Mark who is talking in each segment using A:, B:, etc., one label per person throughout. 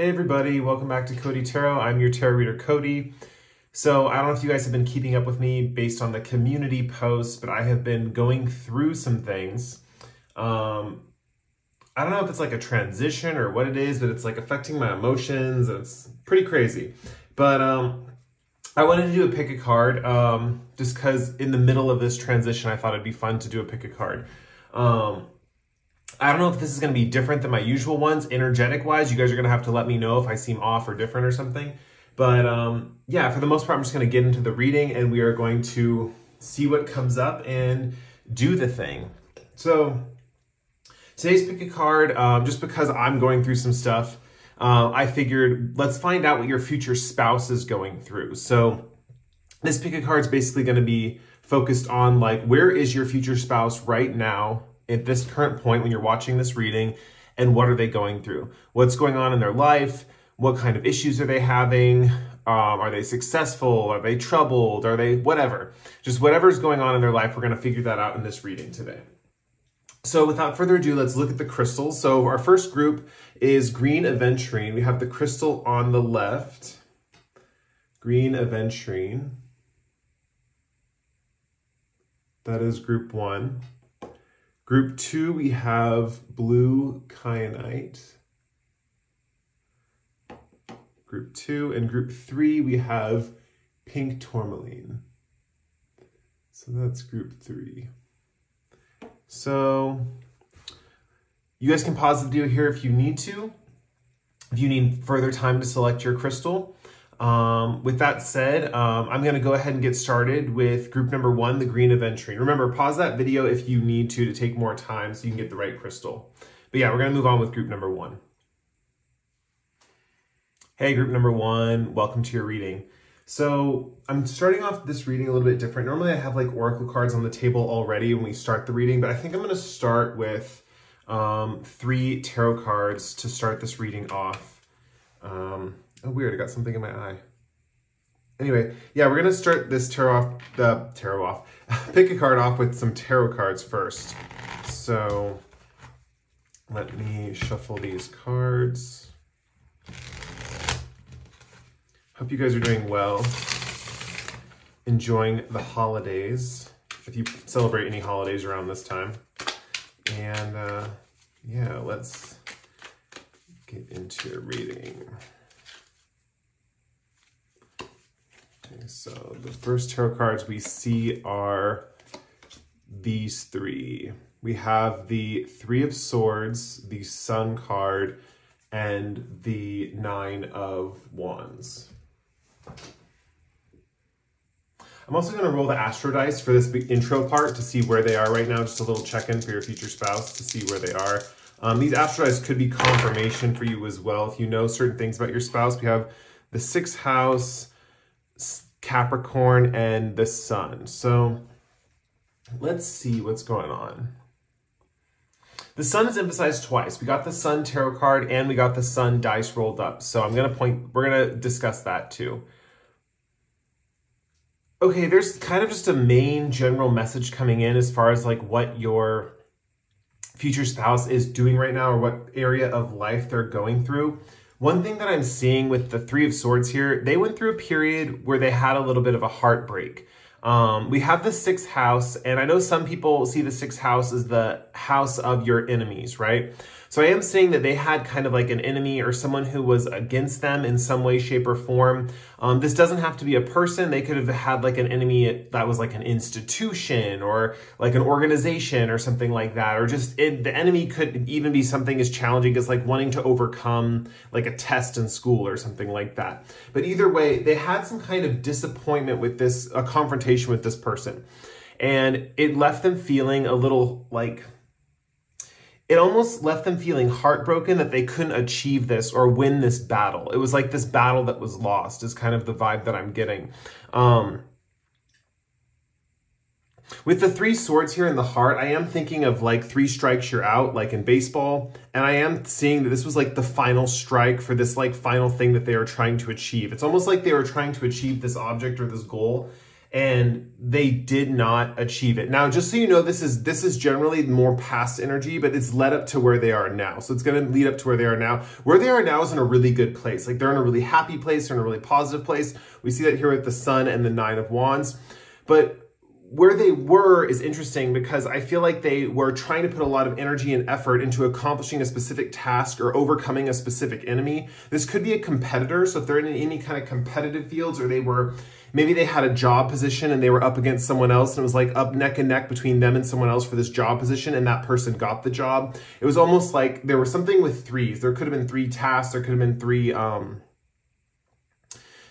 A: Hey everybody, welcome back to Cody Tarot. I'm your tarot reader, Cody. So I don't know if you guys have been keeping up with me based on the community posts, but I have been going through some things. I don't know if it's like a transition or what it is, but it's like affecting my emotions and it's pretty crazy. But I wanted to do a pick a card just because in the middle of this transition, I thought it'd be fun to do a pick a card. I don't know if this is going to be different than my usual ones, energetic-wise. You guys are going to have to let me know if I seem off or different or something. But yeah, for the most part, I'm just going to get into the reading and we are going to see what comes up and do the thing. So today's pick a card, just because I'm going through some stuff, I figured let's find out what your future spouse is going through. So this pick a card is basically going to be focused on like, where is your future spouse right now at this current point when you're watching this reading, and what are they going through? What's going on in their life? What kind of issues are they having? Are they successful? Are they troubled? Are they whatever? Just whatever's going on in their life, we're going to figure that out in this reading today. So without further ado, let's look at the crystals. So our first group is green Aventurine. We have the crystal on the left. Green Aventurine. That is group 1. Group 2, we have blue Kyanite. Group 2. And group 3, we have pink Tourmaline. So that's group 3. So you guys can pause the video here if you need to, if you need further time to select your crystal. With that said, I'm going to go ahead and get started with group number 1, the green Aventurine. Remember, pause that video if you need to take more time so you can get the right crystal. But yeah, we're going to move on with group number 1. Hey, group number 1, welcome to your reading. So I'm starting off this reading a little bit different. Normally I have like oracle cards on the table already when we start the reading, but I think I'm going to start with 3 tarot cards to start this reading off. Oh, weird, I got something in my eye. Anyway, yeah, we're gonna start this pick a card off with some tarot cards first. So let me shuffle these cards. Hope you guys are doing well, enjoying the holidays, if you celebrate any holidays around this time. And yeah, let's get into your reading. Okay, so the first tarot cards we see are these 3. We have the 3 of Swords, the Sun card, and the 9 of Wands. I'm also going to roll the Astro Dice for this big intro part to see where they are right now, just a little check-in for your future spouse to see where they are. These Astro Dice could be confirmation for you as well if you know certain things about your spouse. We have the 6th house, Capricorn, and the Sun. So let's see what's going on. The Sun is emphasized twice. We got the Sun tarot card and we got the Sun dice rolled up. So we're gonna discuss that too. Okay, there's kind of just a main general message coming in as far as like what your future spouse is doing right now or what area of life they're going through. One thing that I'm seeing with the 3 of Swords here, they went through a period where they had a little bit of a heartbreak. We have the 6th house, and I know some people see the 6th house as the house of your enemies, right? So I am saying that they had kind of like an enemy or someone who was against them in some way, shape, or form. This doesn't have to be a person. They could have had like an enemy that was like an institution or like an organization or something like that. Or just the enemy could even be something as challenging as like wanting to overcome like a test in school or something like that. But either way, they had some kind of disappointment with this, a confrontation with this person. And it left them feeling a little like, it almost left them feeling heartbroken that they couldn't achieve this or win this battle. It was like this battle that was lost is kind of the vibe that I'm getting. With the 3 swords here in the heart, I am thinking of like 3 strikes you're out, like in baseball. And I am seeing that this was like the final strike for this like final thing that they are trying to achieve. It's almost like they were trying to achieve this object or this goal. and they did not achieve it. Now, just so you know, this is generally more past energy, but it's led up to where they are now. So it's going to lead up to where they are now. Where they are now is in a really good place. Like they're in a really happy place, they're in a really positive place. We see that here with the Sun and the Nine of Wands. But where they were is interesting because I feel like they were trying to put a lot of energy and effort into accomplishing a specific task or overcoming a specific enemy. This could be a competitor. So if they're in any kind of competitive fields, or maybe they had a job position and they were up against someone else and it was like up neck and neck between them and someone else for this job position, and that person got the job. It was almost like there was something with threes. There could have been 3 tasks. There could have been 3,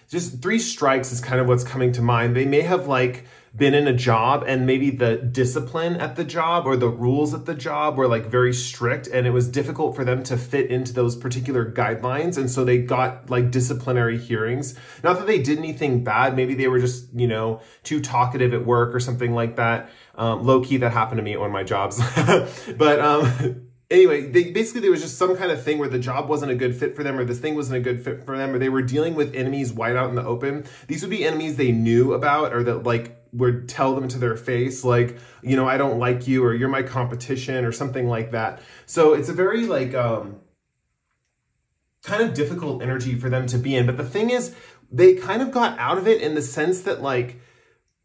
A: just 3 strikes is kind of what's coming to mind. They may have like been in a job and maybe the discipline at the job or the rules at the job were like very strict, and it was difficult for them to fit into those particular guidelines. And so they got like disciplinary hearings. Not that they did anything bad. Maybe they were just, you know, too talkative at work or something like that. Low key, that happened to me at one of my jobs. But, anyway, there was just some kind of thing where the job wasn't a good fit for them, or this thing wasn't a good fit for them, or they were dealing with enemies wide out in the open. These would be enemies they knew about, or that like would tell them to their face, like, you know, I don't like you, or you're my competition, or something like that. So it's a very like kind of difficult energy for them to be in. But the thing is, they kind of got out of it in the sense that like,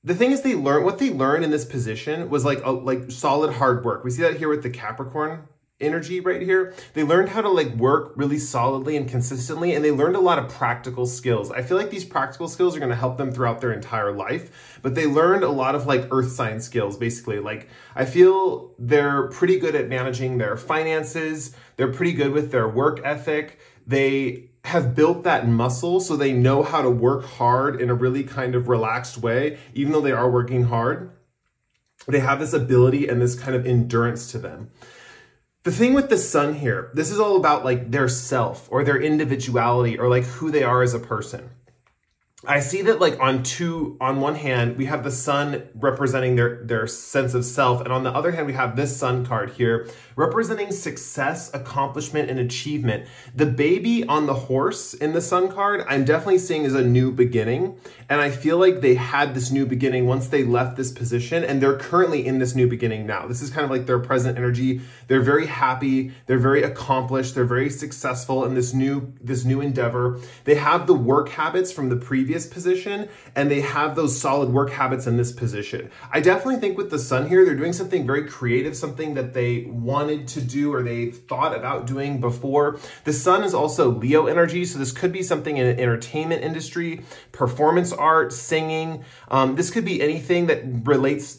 A: the thing is, what they learned in this position was like solid hard work. We see that here with the Capricorn energy right here. They learned how to like work really solidly and consistently, and they learned a lot of practical skills. I feel like these practical skills are going to help them throughout their entire life, but they learned a lot of like earth sign skills, basically. Like, I feel they're pretty good at managing their finances. They're pretty good with their work ethic. They have built that muscle, so they know how to work hard in a really kind of relaxed way, even though they are working hard. They have this ability and this kind of endurance to them. The thing with the Sun here, this is all about like their self or their individuality, or like who they are as a person. I see that like on one hand, we have the Sun representing their sense of self. And on the other hand, we have this Sun card here representing success, accomplishment, and achievement. The baby on the horse in the Sun card, I'm definitely seeing as a new beginning. And I feel like they had this new beginning once they left this position, and they're currently in this new beginning now. This is kind of like their present energy. They're very happy. They're very accomplished. They're very successful in this new endeavor. They have the work habits from the previous position, and they have those solid work habits in this position. I definitely think with the Sun here, they're doing something very creative, something that they wanted to do or they thought about doing before. The Sun is also Leo energy, so this could be something in the entertainment industry, performance art, singing. This could be anything that relates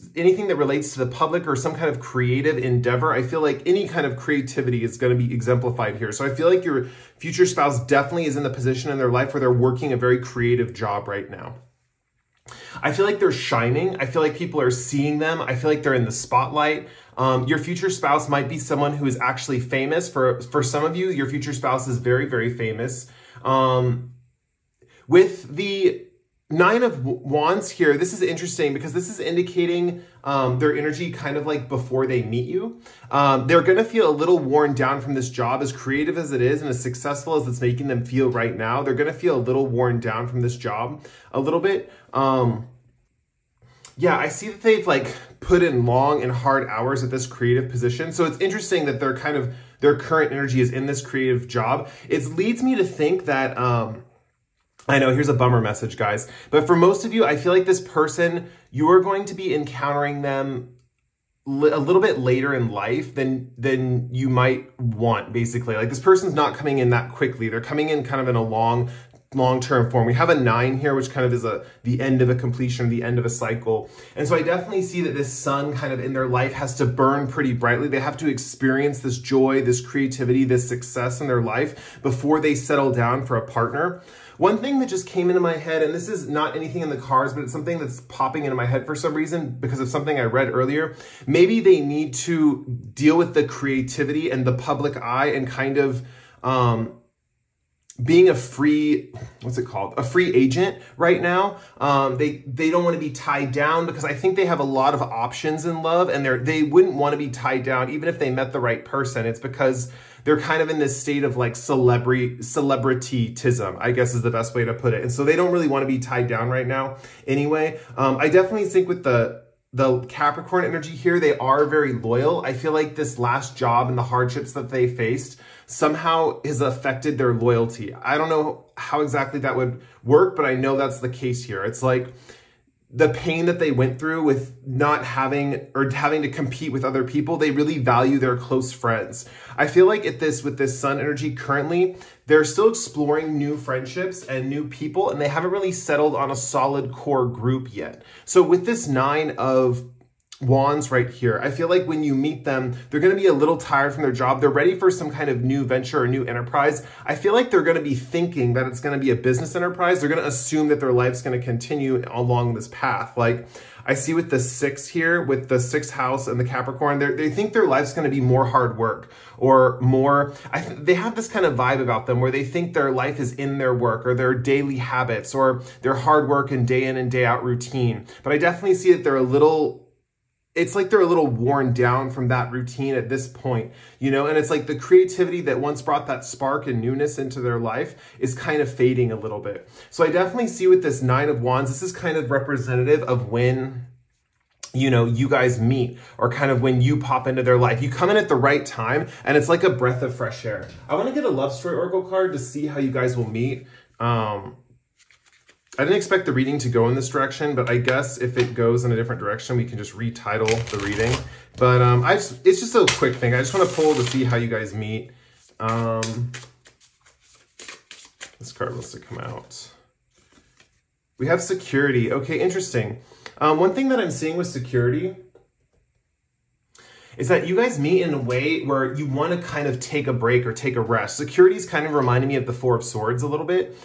A: to the public or some kind of creative endeavor. I feel like any kind of creativity is going to be exemplified here. So I feel like your future spouse definitely is in the position in their life where they're working a very creative job right now. I feel like they're shining. I feel like people are seeing them. I feel like they're in the spotlight. Your future spouse might be someone who is actually famous. For some of you, your future spouse is very, very famous. With the Nine of Wands here, this is interesting because this is indicating their energy kind of like before they meet you. They're going to feel a little worn down from this job, as creative as it is and as successful as it's making them feel right now. They're going to feel a little worn down from this job a little bit. Yeah, I see that they've like put in long and hard hours at this creative position. So it's interesting that their current energy is in this creative job. It leads me to think that, I know, here's a bummer message, guys. But for most of you, I feel like this person, you are going to be encountering them a little bit later in life than you might want, basically. Like, this person's not coming in that quickly. They're coming in kind of in a long-term form. We have a 9 here, which kind of is the end of a completion, the end of a cycle. And so I definitely see that this Sun kind of in their life has to burn pretty brightly. They have to experience this joy, this creativity, this success in their life before they settle down for a partner. One thing that just came into my head, and this is not anything in the cards, but it's something that's popping into my head for some reason because of something I read earlier. Maybe they need to deal with the creativity and the public eye and kind of being a free, what's it called? A free agent right now. They don't want to be tied down because I think they have a lot of options in love, and they wouldn't want to be tied down even if they met the right person. It's because they're kind of in this state of like celebrityism, I guess is the best way to put it. And so they don't really want to be tied down right now anyway. I definitely think with the Capricorn energy here, they are very loyal. I feel like this last job and the hardships that they faced somehow has affected their loyalty. I don't know how exactly that would work, but I know that's the case here. It's like the pain that they went through with not having or having to compete with other people, they really value their close friends. I feel like with this sun energy currently, they're still exploring new friendships and new people, and they haven't really settled on a solid core group yet. So with this 9 of Wands right here, I feel like when you meet them, they're going to be a little tired from their job. They're ready for some kind of new venture or new enterprise. I feel like they're going to be thinking that it's going to be a business enterprise. They're going to assume that their life's going to continue along this path. Like I see with the 6 here, with the 6th house and the Capricorn, they think their life's going to be more hard work or more. They have this kind of vibe about them where they think their life is in their work or their daily habits or their hard work and day in and day out routine. But I definitely see that they're it's like they're a little worn down from that routine at this point, you know, and it's like the creativity that once brought that spark and newness into their life is kind of fading a little bit. So I definitely see with this 9 of Wands, this is kind of representative of when, you know, you guys meet or kind of when you pop into their life. You come in at the right time and it's like a breath of fresh air. I want to get a love story oracle card to see how you guys will meet. I didn't expect the reading to go in this direction, but I guess if it goes in a different direction, we can just retitle the reading. But it's just a quick thing. I just want to pull to see how you guys meet. This card wants to come out. We have security. Okay, interesting. One thing that I'm seeing with security is that you guys meet in a way where you want to kind of take a break or take a rest. Security is kind of reminding me of the 4 of Swords a little bit.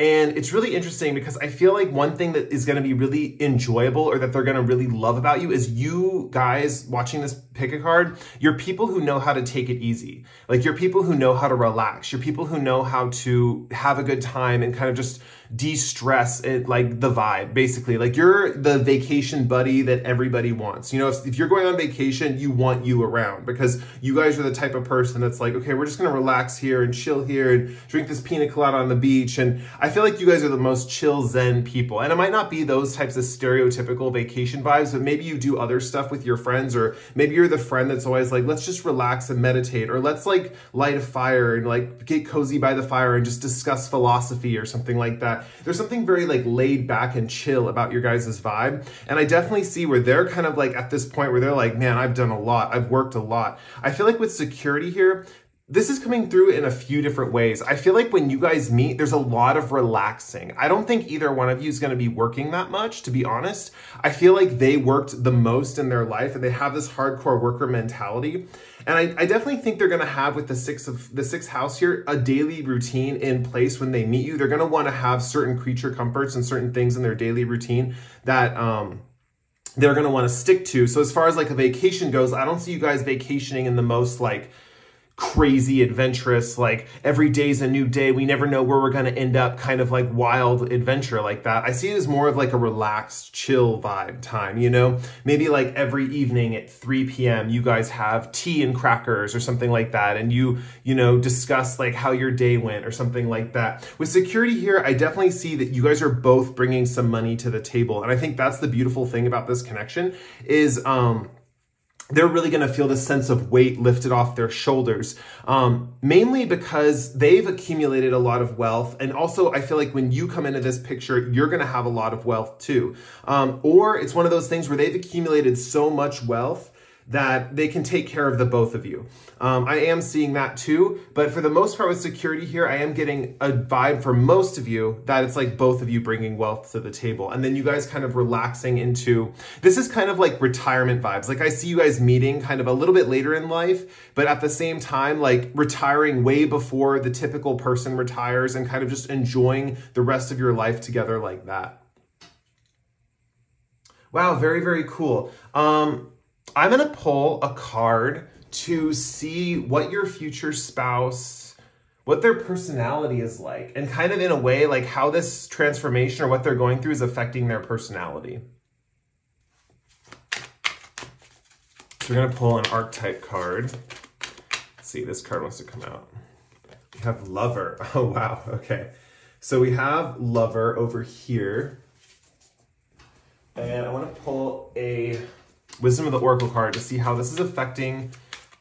A: And it's really interesting because I feel like one thing that is going to be really enjoyable or that they're going to really love about you is you guys watching this pick a card. You're people who know how to take it easy. Like you're people who know how to relax. You're people who know how to have a good time and kind of just de-stress it, like the vibe, basically. Like you're the vacation buddy that everybody wants. You know, if you're going on vacation, you want you around because you guys are the type of person that's like, okay, we're just going to relax here and chill here and drink this pina colada on the beach. And I feel like you guys are the most chill Zen people. And it might not be those types of stereotypical vacation vibes, but maybe you do other stuff with your friends, or maybe you're the friend that's always like, let's just relax and meditate, or let's like light a fire and like get cozy by the fire and just discuss philosophy or something like that. There's something very like laid back and chill about your guys' vibe. And I definitely see where they're kind of like at this point where they're like, man, I've done a lot. I've worked a lot. I feel like with security here, this is coming through in a few different ways. I feel like when you guys meet, there's a lot of relaxing. I don't think either one of you is going to be working that much, to be honest. I feel like they worked the most in their life and they have this hardcore worker mentality. And I definitely think they're going to have with the 6th house here, a daily routine in place when they meet you. They're going to want to have certain creature comforts and certain things in their daily routine that, they're going to want to stick to. So as far as like a vacation goes, I don't see you guys vacationing in the most like crazy adventurous, like every day's a new day, we never know where we're going to end up, kind of like wild adventure like that. I see it as more of like a relaxed, chill vibe time, you know? Maybe like every evening at 3 p.m. you guys have tea and crackers or something like that, and you know, discuss like how your day went or something like that. With security here, I definitely see that you guys are both bringing some money to the table, and I think that's the beautiful thing about this connection is they're really going to feel this sense of weight lifted off their shoulders, mainly because they've accumulated a lot of wealth. And also, I feel like when you come into this picture, you're going to have a lot of wealth too. Or it's one of those things where they've accumulated so much wealth that they can take care of the both of you. I am seeing that too, but for the most part with security here, I am getting a vibe for most of you that it's like both of you bringing wealth to the table. And then you guys kind of relaxing into, this is kind of like retirement vibes. Like I see you guys meeting kind of a little bit later in life, but at the same time, like retiring way before the typical person retires and kind of just enjoying the rest of your life together like that. Wow, very, very cool. I'm going to pull a card to see what your future spouse, what their personality is like, and kind of in a way, like how this transformation or what they're going through is affecting their personality. So we're going to pull an archetype card. Let's see, this card wants to come out. We have Lover. Oh, wow. Okay. So we have Lover over here. And I want to pull a Wisdom of the Oracle card to see how this is affecting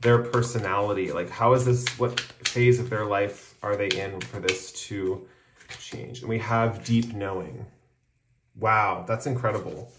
A: their personality. Like, how is this, what phase of their life are they in for this to change? And we have Deep Knowing. Wow, that's incredible.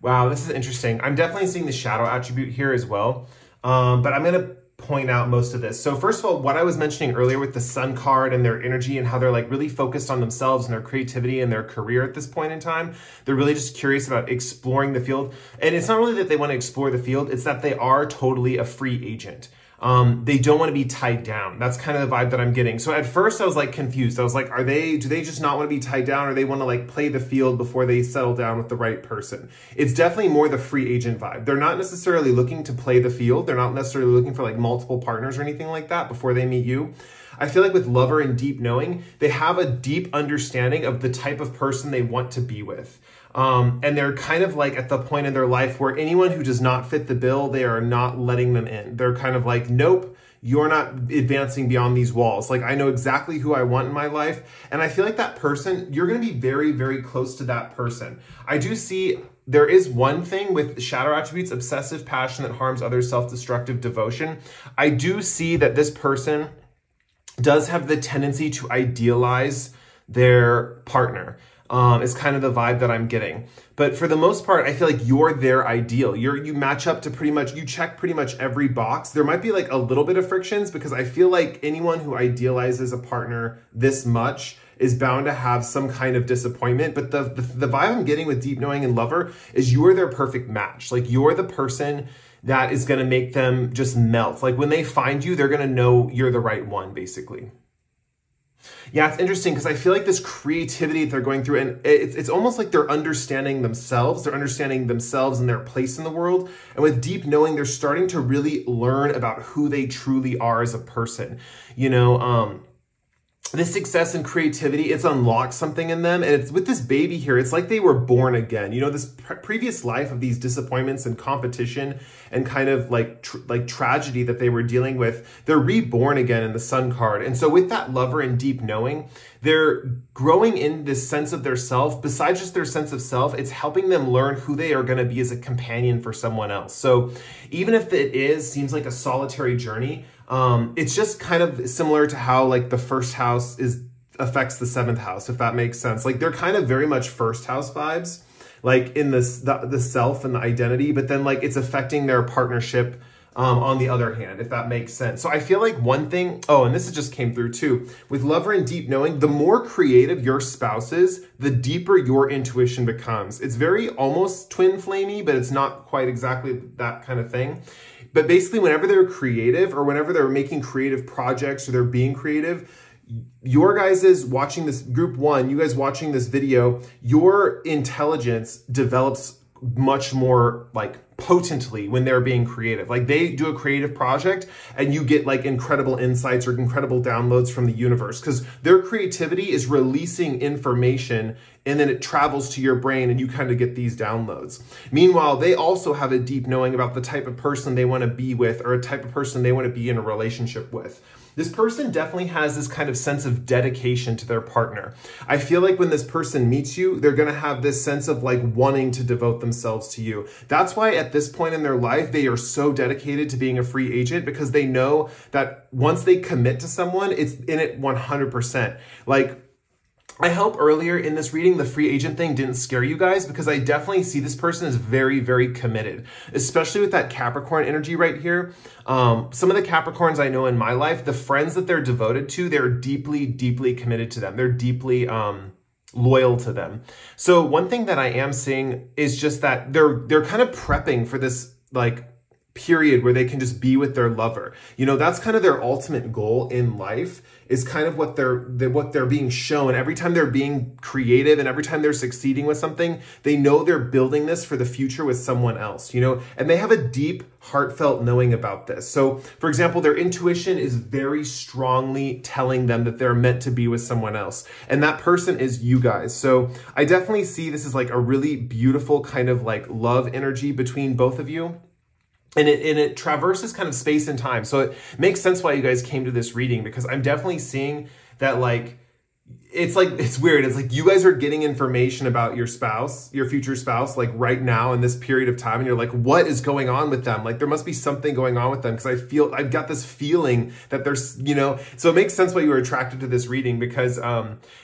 A: Wow, this is interesting. I'm definitely seeing the shadow attribute here as well. But I'm going to point out most of this. So first of all, what I was mentioning earlier with the Sun card and their energy and how they're like really focused on themselves and their creativity and their career at this point in time, they're really just curious about exploring the field. And it's not really that they want to explore the field, it's that they are totally a free agent. They don't want to be tied down. That's kind of the vibe that I'm getting. So at first I was like confused. I was like, do they just not want to be tied down, or they want to like play the field before they settle down with the right person? It's definitely more the free agent vibe. They're not necessarily looking to play the field. They're not necessarily looking for like multiple partners or anything like that before they meet you. I feel like with Lover and Deep Knowing, they have a deep understanding of the type of person they want to be with. And they're kind of like at the point in their life where anyone who does not fit the bill, they are not letting them in. They're kind of like, nope, you're not advancing beyond these walls. Like, I know exactly who I want in my life. And I feel like that person, you're going to be very, very close to that person. I do see there is one thing with shadow attributes: obsessive passion that harms others, self-destructive devotion. I do see that this person does have the tendency to idealize their partner. Is kind of the vibe that I'm getting. But for the most part, I feel like you're their ideal. You match up to pretty much, you check pretty much every box. There might be like a little bit of frictions because I feel like anyone who idealizes a partner this much is bound to have some kind of disappointment. But the vibe I'm getting with Deep Knowing and Lover is you're their perfect match. Like, you're the person that is going to make them just melt. Like, when they find you, they're going to know you're the right one, basically. Yeah, it's interesting because I feel like this creativity that they're going through, and it's almost like they're understanding themselves. They're understanding themselves and their place in the world. And with Deep Knowing, they're starting to really learn about who they truly are as a person. You know, this success and creativity, it's unlocked something in them. And it's with this baby here, it's like they were born again. You know, this previous life of these disappointments and competition and kind of like tragedy that they were dealing with, they're reborn again in the Sun card. And so with that Lover and Deep Knowing, they're growing in this sense of their self. Besides just their sense of self, it's helping them learn who they are going to be as a companion for someone else. So even if it seems like a solitary journey, it's just kind of similar to how like the first house affects the seventh house, if that makes sense. Like, they're kind of very much first house vibes, like in the self and the identity, but then like it's affecting their partnership on the other hand, if that makes sense. So I feel like one thing, oh, and this just came through too, with Lover and Deep Knowing, the more creative your spouse is, the deeper your intuition becomes. It's very almost twin flamey, but it's not quite exactly that kind of thing. But basically, whenever they're creative or whenever they're making creative projects or they're being creative, your guys' watching this, group one, you guys watching this video, your intelligence develops much more like potently when they're being creative. Like, they do a creative project and you get like incredible insights or incredible downloads from the universe because their creativity is releasing information and then it travels to your brain and you kind of get these downloads. Meanwhile, they also have a deep knowing about the type of person they want to be with or a type of person they want to be in a relationship with. This person definitely has this kind of sense of dedication to their partner. I feel like when this person meets you, they're going to have this sense of like wanting to devote themselves to you. That's why at this point in their life, they are so dedicated to being a free agent because they know that once they commit to someone, it's in it 100%. Like, I hope earlier in this reading, the free agent thing didn't scare you guys because I definitely see this person is very, very committed, especially with that Capricorn energy right here. Some of the Capricorns I know in my life, the friends that they're devoted to, they're deeply, deeply committed to them. They're deeply loyal to them. So one thing that I am seeing is just that they're kind of prepping for this like period where they can just be with their lover. You know, that's kind of their ultimate goal in life, is kind of what they're being shown. Every time they're being creative and every time they're succeeding with something, they know they're building this for the future with someone else, you know, and they have a deep, heartfelt knowing about this. So, for example, their intuition is very strongly telling them that they're meant to be with someone else. And that person is you guys. So I definitely see this as like a really beautiful kind of like love energy between both of you. And it traverses kind of space and time. So it makes sense why you guys came to this reading, because I'm definitely seeing that it's weird. It's like you guys are getting information about your spouse, your future spouse, like right now in this period of time. And you're like, what is going on with them? Like there must be something going on with them, because I've got this feeling that there's, you know, so it makes sense why you were attracted to this reading, because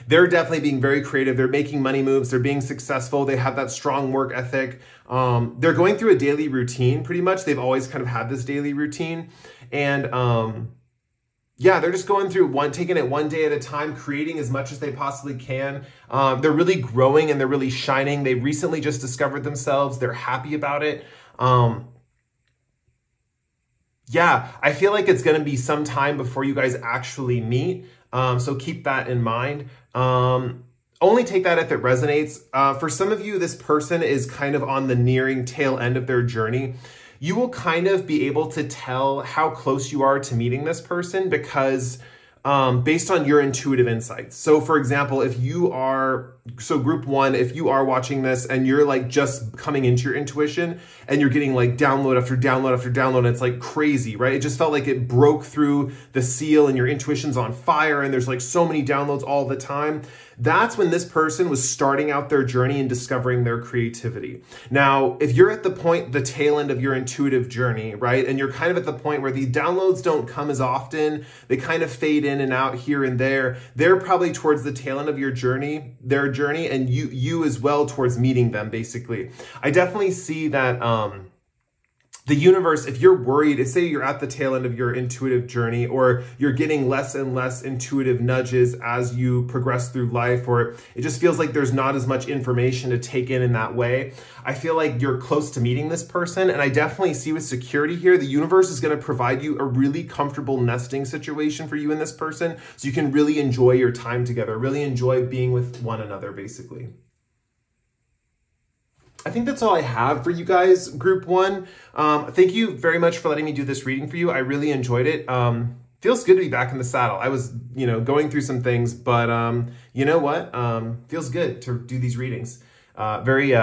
A: they're definitely being very creative. They're making money moves. They're being successful. They have that strong work ethic. They're going through a daily routine pretty much. They've always kind of had this daily routine. And yeah, they're just going through taking it one day at a time, creating as much as they possibly can. They're really growing and they're really shining. They recently just discovered themselves. They're happy about it. Yeah, I feel like it's going to be some time before you guys actually meet. So keep that in mind. Only take that if it resonates. For some of you, this person is kind of on the nearing tail end of their journey. You will kind of be able to tell how close you are to meeting this person, because based on your intuitive insights. So for example, group one, if you are watching this and you're like just coming into your intuition and you're getting like download after download after download, and it's like crazy, right? It just felt like it broke through the seal and your intuition's on fire and there's like so many downloads all the time. That's when this person was starting out their journey and discovering their creativity. Now, if you're at the tail end of your intuitive journey, right? And you're kind of at the point where the downloads don't come as often, they kind of fade in and out here and there. They're probably towards the tail end of their journey, and you as well towards meeting them, basically. I definitely see that the universe, if you're worried, say you're at the tail end of your intuitive journey, or you're getting less and less intuitive nudges as you progress through life, or it just feels like there's not as much information to take in that way, I feel like you're close to meeting this person. And I definitely see with security here, the universe is going to provide you a really comfortable nesting situation for you and this person, so you can really enjoy your time together, really enjoy being with one another, basically. I think that's all I have for you guys, group one. Thank you very much for letting me do this reading for you. I really enjoyed it. Feels good to be back in the saddle. I was, going through some things, but you know what? Feels good to do these readings. Very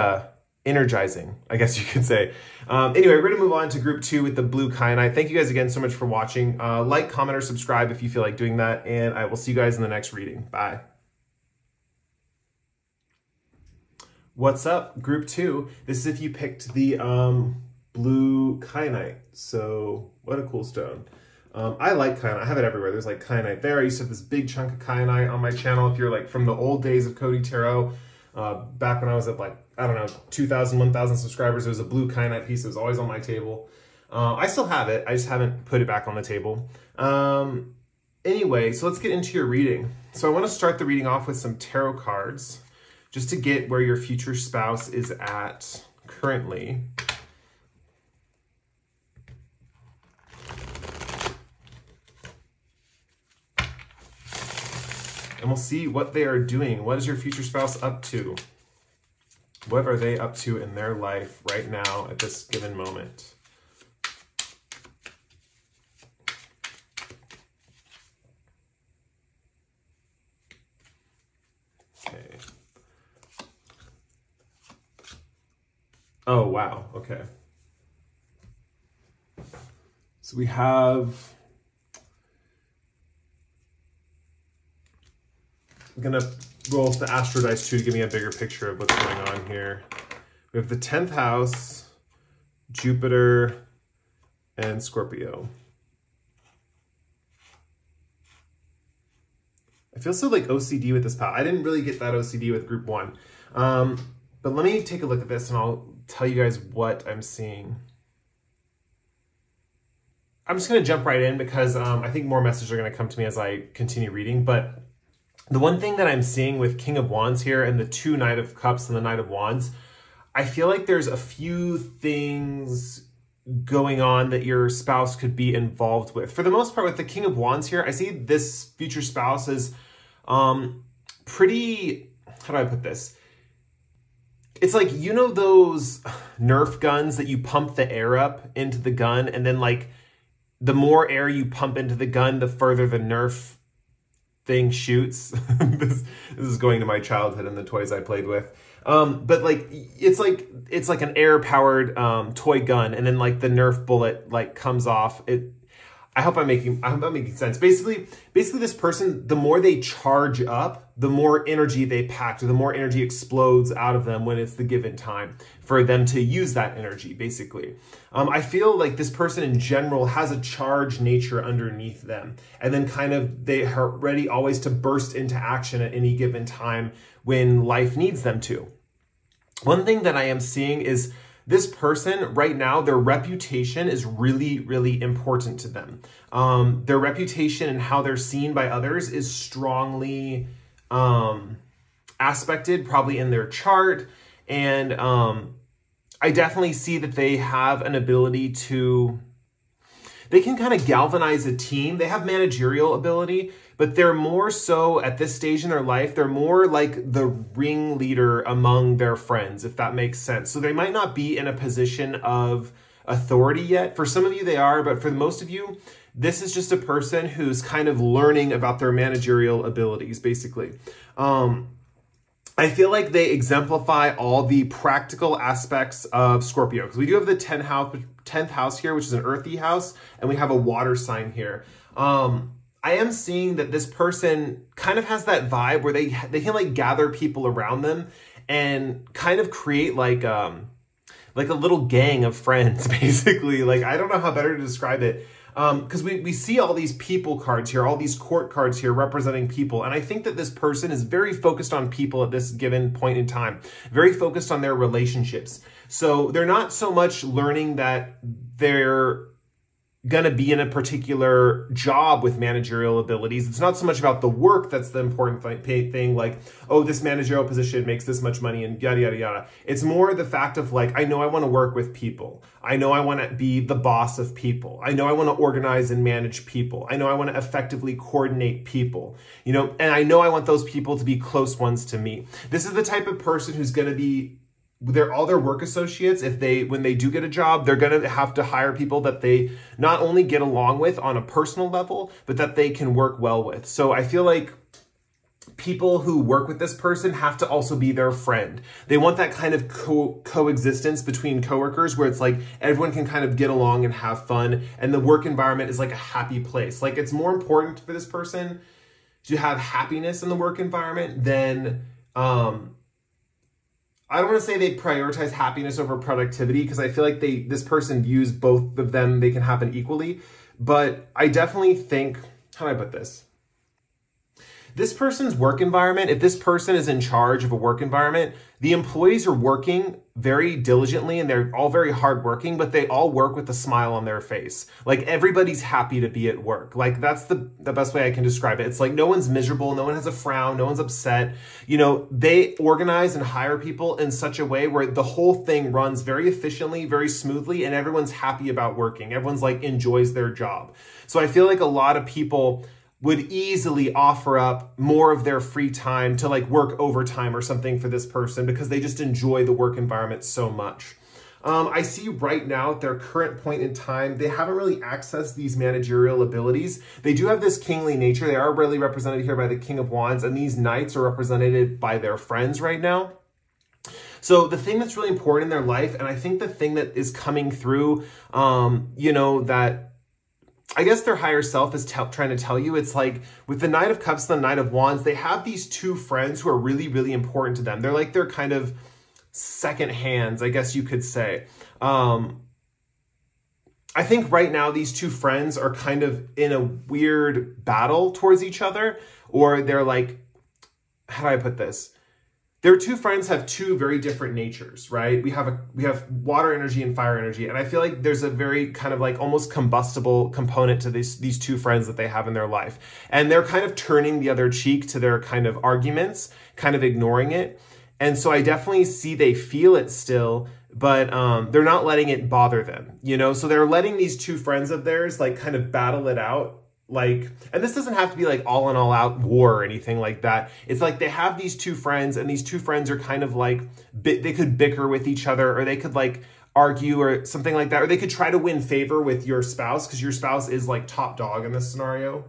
A: energizing, I guess you could say. Anyway, we're going to move on to group two with the blue kyanite. Thank you guys again so much for watching. Like, comment, or subscribe if you feel like doing that, and I will see you guys in the next reading. Bye. What's up, group two? This is if you picked the blue kyanite. So what a cool stone. I like kyanite. I have it everywhere. There's like kyanite there. I used to have this big chunk of kyanite on my channel. If you're like from the old days of Cody Tarot, back when I was at like, I don't know, 2,000, 1,000 subscribers, there was a blue kyanite piece that was always on my table. I still have it. I just haven't put it back on the table. Anyway, so let's get into your reading. So I want to start the reading off with some tarot cards, just to get where your future spouse is at currently. And we'll see what they are doing. What is your future spouse up to? What are they up to in their life right now at this given moment? Okay. Oh, wow. Okay. So we have, I'm going to roll the Astro Dice too to give me a bigger picture of what's going on here. We have the 10th house, Jupiter, and Scorpio. I feel so like OCD with this pile. I didn't really get that OCD with group one. But let me take a look at this and I'll tell you guys what I'm seeing. I'm just going to jump right in because I think more messages are going to come to me as I continue reading. But the one thing that I'm seeing with King of Wands here and the two Knight of Cups and the Knight of Wands, I feel like there's a few things going on that your spouse could be involved with. For the most part, with the King of Wands here, I see this future spouse as pretty, how do I put this? It's like, you know those Nerf guns that you pump the air up into the gun, and then like the more air you pump into the gun, the further the Nerf thing shoots. This is going to my childhood and the toys I played with. But like it's like an air powered toy gun, and then like the Nerf bullet like comes off. I hope I'm making sense. Basically this person, the more they charge up, the more energy they pack, or the more energy explodes out of them when it's the given time for them to use that energy, basically. I feel like this person in general has a charged nature underneath them, and then kind of they are ready always to burst into action at any given time when life needs them to. One thing that I am seeing is this person right now, their reputation is really, really important to them. Their reputation and how they're seen by others is strongly aspected, probably in their chart. And I definitely see that they have an ability to, they can kind of galvanize a team. They have managerial ability, but they're more so at this stage in their life, they're more like the ringleader among their friends, if that makes sense. So they might not be in a position of authority yet. For some of you, they are, but for most of you, this is just a person who's kind of learning about their managerial abilities, basically. I feel like they exemplify all the practical aspects of Scorpio, because we do have the 10th house here, which is an earthy house, and we have a water sign here. I am seeing that this person kind of has that vibe where they can like gather people around them and kind of create like a little gang of friends, basically. Like, I don't know how better to describe it. Because we see all these people cards here, all these court cards here representing people. And I think that this person is very focused on people at this given point in time, very focused on their relationships. So they're not so much learning that they're going to be in a particular job with managerial abilities. It's not so much about the work that's the important thing, like, oh, this managerial position makes this much money and yada, yada, yada. It's more the fact of like, I know I want to work with people. I know I want to be the boss of people. I know I want to organize and manage people. I know I want to effectively coordinate people, you know, and I know I want those people to be close ones to me. This is the type of person who's going to be all their work associates. When they do get a job, they're going to have to hire people that they not only get along with on a personal level, but that they can work well with. So I feel like people who work with this person have to also be their friend. They want that kind of coexistence between coworkers where it's like everyone can kind of get along and have fun, and the work environment is like a happy place. Like, it's more important for this person to have happiness in the work environment than I don't want to say they prioritize happiness over productivity, because I feel like this person views both of them, they can happen equally. But I definitely think, how do I put this? This person's work environment, if this person is in charge of a work environment, the employees are working very diligently and they're all very hardworking, but they all work with a smile on their face. Like, everybody's happy to be at work. Like, that's the best way I can describe it. It's like no one's miserable, no one has a frown, no one's upset. You know, they organize and hire people in such a way where the whole thing runs very efficiently, very smoothly, and everyone's happy about working. Everyone's like enjoys their job. So I feel like a lot of people would easily offer up more of their free time to like work overtime or something for this person because they just enjoy the work environment so much. I see right now at their current point in time, they haven't really accessed these managerial abilities. They do have this kingly nature. They are really represented here by the King of Wands, and these knights are represented by their friends right now. So the thing that's really important in their life, and I think the thing that is coming through, you know, that I guess their higher self is trying to tell you, it's like with the Knight of Cups and the Knight of Wands, they have these two friends who are really, really important to them. They're like their kind of second hands, I guess you could say. I think right now these two friends are kind of in a weird battle towards each other, or they're like, how do I put this? Their two friends have two very different natures, right? We have water energy and fire energy. And I feel like there's a very kind of like almost combustible component to these two friends that they have in their life. And they're kind of turning the other cheek to their kind of arguments, kind of ignoring it. And so I definitely see they feel it still, but they're not letting it bother them, you know? So they're letting these two friends of theirs like kind of battle it out. Like, and this doesn't have to be like all in all out war or anything like that. It's like they have these two friends, and these two friends are kind of like, they could bicker with each other, or they could like argue or something like that, or they could try to win favor with your spouse because your spouse is like top dog in this scenario.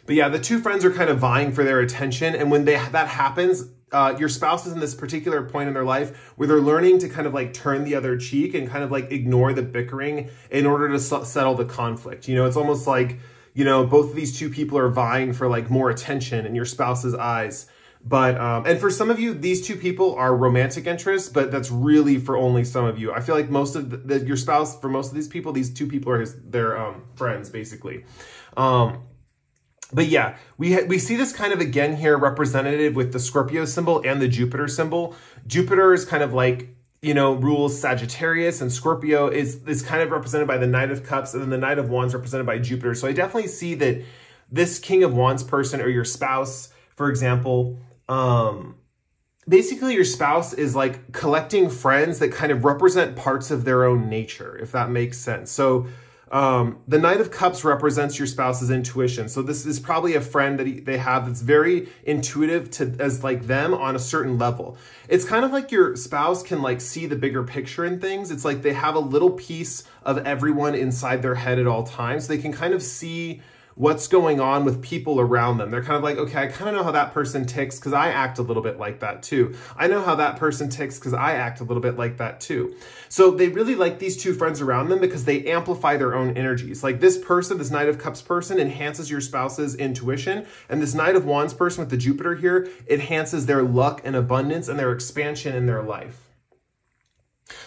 A: But yeah, the two friends are kind of vying for their attention, and when that happens, your spouse is in this particular point in their life where they're learning to kind of like turn the other cheek and kind of like ignore the bickering in order to settle the conflict. You know, it's almost like, you know, both of these two people are vying for like more attention in your spouse's eyes. But, and for some of you, these two people are romantic interests, but that's really for only some of you. I feel like most of your spouse, for most of these people, these two people are their friends, basically. But yeah, we see this kind of again here representative with the Scorpio symbol and the Jupiter symbol. Jupiter is kind of like, you know, rules Sagittarius, and Scorpio is kind of represented by the Knight of Cups, and then the Knight of Wands represented by Jupiter. So I definitely see that this King of Wands person, or your spouse, for example, basically your spouse is like collecting friends that kind of represent parts of their own nature, if that makes sense. So the Knight of Cups represents your spouse's intuition. So this is probably a friend that they have that's very intuitive as like them on a certain level. It's kind of like your spouse can like see the bigger picture in things. It's like they have a little piece of everyone inside their head at all times. They can kind of see what's going on with people around them. They're kind of like, okay, I kind of know how that person ticks because I act a little bit like that too. I know how that person ticks because I act a little bit like that too. So they really like these two friends around them because they amplify their own energies. Like this person, this Knight of Cups person, enhances your spouse's intuition. And this Knight of Wands person with the Jupiter here enhances their luck and abundance and their expansion in their life.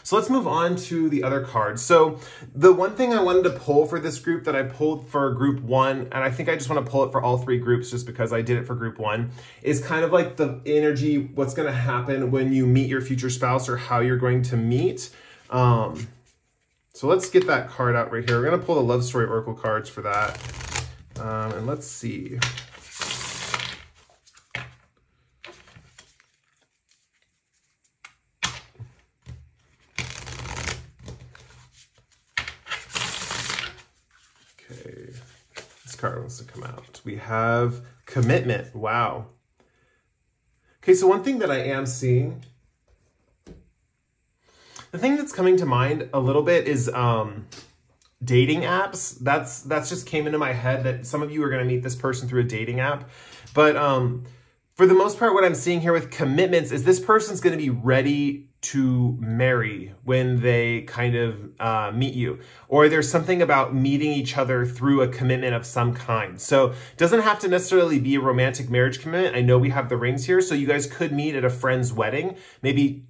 A: So let's move on to the other cards. So the one thing I wanted to pull for this group that I pulled for group one, and I think I just want to pull it for all three groups just because I did it for group one, is kind of like the energy, what's going to happen when you meet your future spouse or how you're going to meet. So let's get that card out right here. We're going to pull the Love Story Oracle cards for that. And let's see. Card wants to come out. We have commitment. Wow. Okay, so one thing that I am seeing, the thing that's coming to mind a little bit is dating apps. That's just came into my head that some of you are going to meet this person through a dating app. But for the most part, what I'm seeing here with commitments is this person's going to be ready to marry when they kind of meet you, or there's something about meeting each other through a commitment of some kind. So it doesn't have to necessarily be a romantic marriage commitment. I know we have the rings here, so you guys could meet at a friend's wedding. Maybe,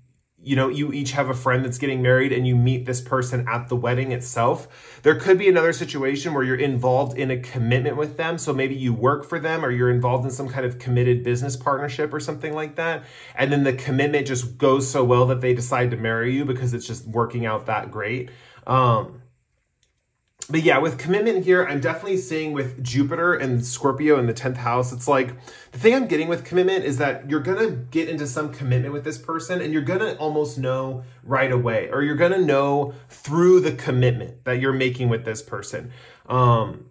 A: you know, you each have a friend that's getting married and you meet this person at the wedding itself. There could be another situation where you're involved in a commitment with them. So maybe you work for them or you're involved in some kind of committed business partnership or something like that. And then the commitment just goes so well that they decide to marry you because it's just working out that great. But yeah, with commitment here, I'm definitely seeing with Jupiter and Scorpio in the 10th house, it's like, the thing I'm getting with commitment is that you're going to get into some commitment with this person and you're going to almost know right away, or you're going to know through the commitment that you're making with this person. I'm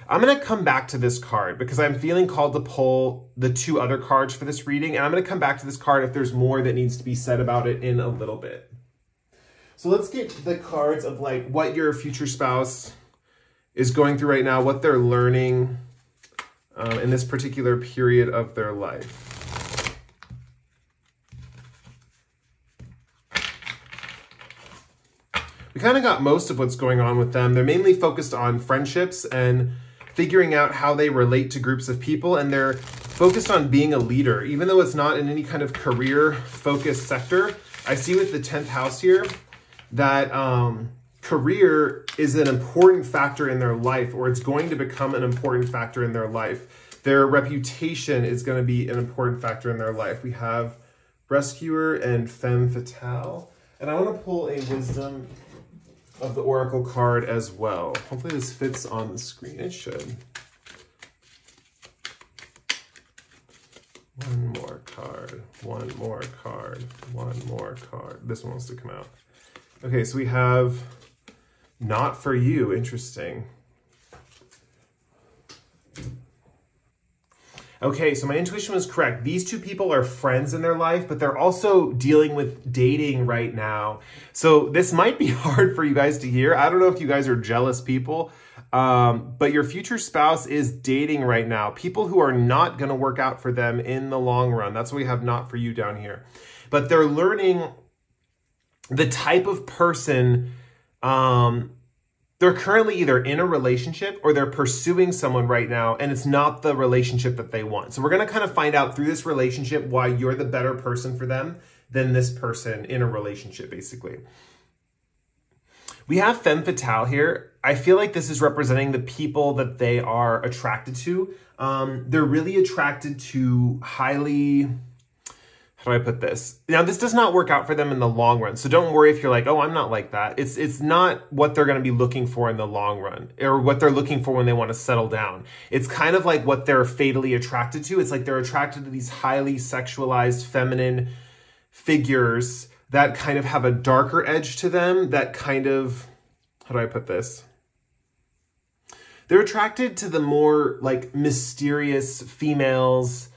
A: going to come back to this card because I'm feeling called to pull the two other cards for this reading. And I'm going to come back to this card if there's more that needs to be said about it in a little bit. So let's get the cards of like what your future spouse is going through right now, what they're learning in this particular period of their life. We kind of got most of what's going on with them. They're mainly focused on friendships and figuring out how they relate to groups of people, and they're focused on being a leader, even though it's not in any kind of career-focused sector. I see with the 10th house here that career is an important factor in their life, or it's going to become an important factor in their life. Their reputation is going to be an important factor in their life. We have Rescuer and Femme Fatale. And I want to pull a Wisdom of the Oracle card as well. Hopefully this fits on the screen. It should. One more card, one more card, one more card. This one wants to come out. Okay, so we have not for you. Interesting. Okay, so my intuition was correct. These two people are friends in their life, but they're also dealing with dating right now. So this might be hard for you guys to hear. I don't know if you guys are jealous people, but your future spouse is dating right now. People who are not going to work out for them in the long run. That's why we have not for you down here. But they're learning the type of person, they're currently either in a relationship or they're pursuing someone right now, and it's not the relationship that they want. So we're going to kind of find out through this relationship why you're the better person for them than this person in a relationship, basically. We have femme fatale here. I feel like this is representing the people that they are attracted to. They're really attracted to highly... How do I put this? Now, this does not work out for them in the long run. So don't worry if you're like, oh, I'm not like that. It's not what they're going to be looking for in the long run or what they're looking for when they want to settle down. It's kind of like what they're fatally attracted to. It's like they're attracted to these highly sexualized feminine figures that kind of have a darker edge to them, that kind of, how do I put this? They're attracted to the more like mysterious females,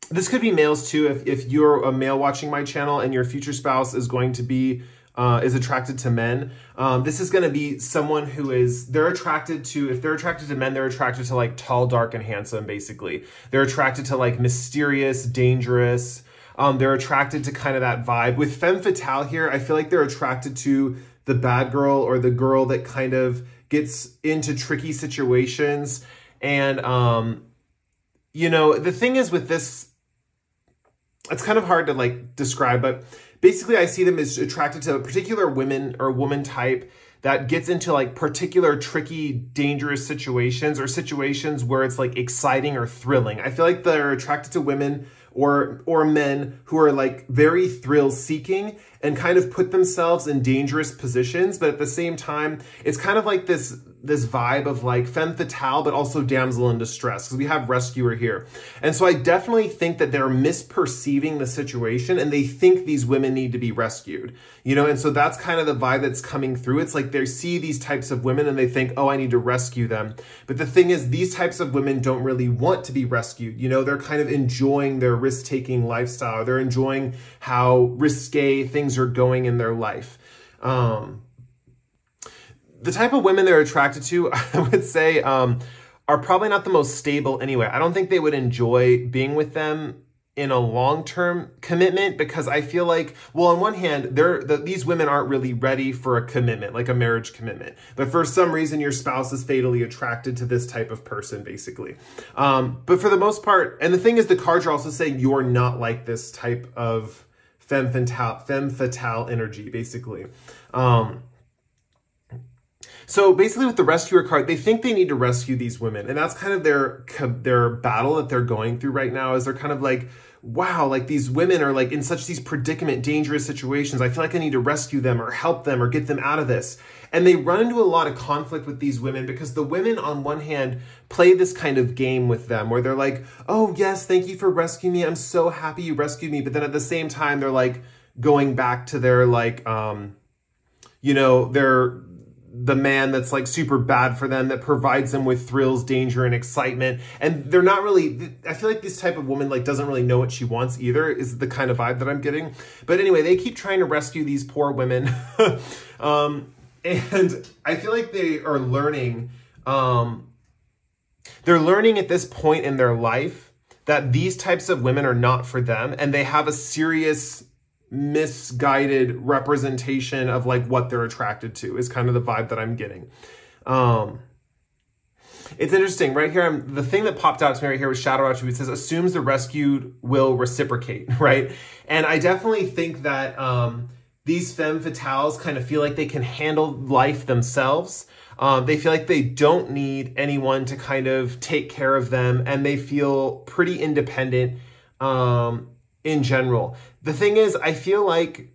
A: this could be males too. If you're a male watching my channel and your future spouse is going to be, is attracted to men, this is going to be someone who is, they're attracted to, if they're attracted to men, they're attracted to like tall, dark, and handsome, basically. They're attracted to like mysterious, dangerous. They're attracted to kind of that vibe. With femme fatale here, I feel like they're attracted to the bad girl or the girl that kind of gets into tricky situations. And, you know, the thing is with this, it's kind of hard to like describe, but basically I see them as attracted to particular women or woman type that gets into like particular tricky, dangerous situations or situations where it's like exciting or thrilling. I feel like they're attracted to women or men who are like very thrill seeking and kind of put themselves in dangerous positions. But at the same time, it's kind of like this vibe of like femme fatale, but also damsel in distress, because we have rescuer here. And so I definitely think that they're misperceiving the situation and they think these women need to be rescued, you know? And so that's kind of the vibe that's coming through. It's like they see these types of women and they think, oh, I need to rescue them. But the thing is, these types of women don't really want to be rescued. You know, they're kind of enjoying their risk-taking lifestyle. They're enjoying how risque things are going in their life. The type of women they're attracted to, I would say, are probably not the most stable anyway. I don't think they would enjoy being with them in a long-term commitment, because I feel like, well, on one hand, these women aren't really ready for a commitment, like a marriage commitment. But for some reason, your spouse is fatally attracted to this type of person, basically. But for the most part, and the thing is, the cards are also saying you're not like this type of femme fatale energy, basically. So basically with the rescuer card, they think they need to rescue these women. And that's kind of their battle that they're going through right now, is they're kind of like, wow, like these women are like in such these predicament, dangerous situations. I feel like I need to rescue them or help them or get them out of this. And they run into a lot of conflict with these women, because the women on one hand play this kind of game with them where they're like, oh yes, thank you for rescuing me. I'm so happy you rescued me. But then at the same time, they're like going back to their like, you know, the man that's like super bad for them, that provides them with thrills, danger, and excitement. And they're not really, I feel like this type of woman like doesn't really know what she wants either, is the kind of vibe that I'm getting. But anyway, they keep trying to rescue these poor women. And I feel like they are learning, they're learning at this point in their life that these types of women are not for them. And they have a serious misguided representation of like what they're attracted to, is kind of the vibe that I'm getting. It's interesting right here. The thing that popped out to me right here was shadow attribute. It says assumes the rescued will reciprocate, right? And I definitely think that these femme fatales kind of feel like they can handle life themselves. They feel like they don't need anyone to kind of take care of them, and they feel pretty independent in general. The thing is, I feel like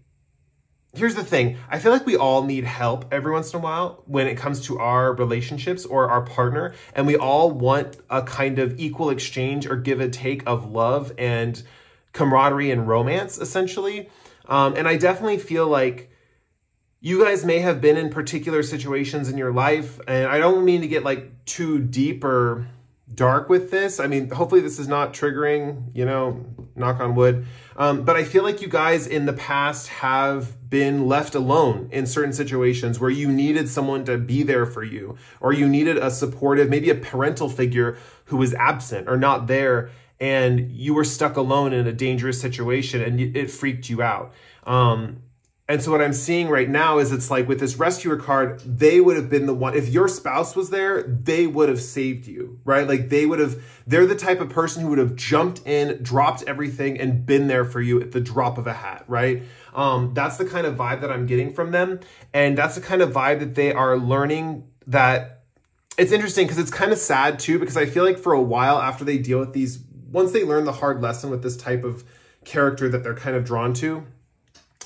A: here's the thing. I feel like we all need help every once in a while when it comes to our relationships or our partner. And we all want a kind of equal exchange or give and take of love and camaraderie and romance, essentially. And I definitely feel like you guys may have been in particular situations in your life. And I don't mean to get like too deep or dark with this. I mean, hopefully this is not triggering, you know, knock on wood. But I feel like you guys in the past have been left alone in certain situations where you needed someone to be there for you, or you needed a supportive, maybe a parental figure who was absent or not there, and you were stuck alone in a dangerous situation and it freaked you out. And so what I'm seeing right now is it's like with this rescuer card, they would have been the one, if your spouse was there, they would have saved you, right? Like they're the type of person who would have jumped in, dropped everything and been there for you at the drop of a hat, right? That's the kind of vibe that I'm getting from them. And that's the kind of vibe that they are learning. That it's interesting because it's kind of sad too, because I feel like for a while after they deal with these, once they learn the hard lesson with this type of character that they're kind of drawn to,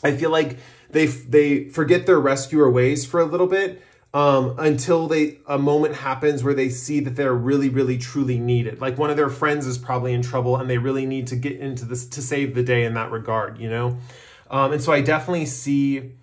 A: I feel like they forget their rescuer ways for a little bit until a moment happens where they see that they're really, really, truly needed. Like one of their friends is probably in trouble and they really need to get into this to save the day in that regard, you know? And so I definitely see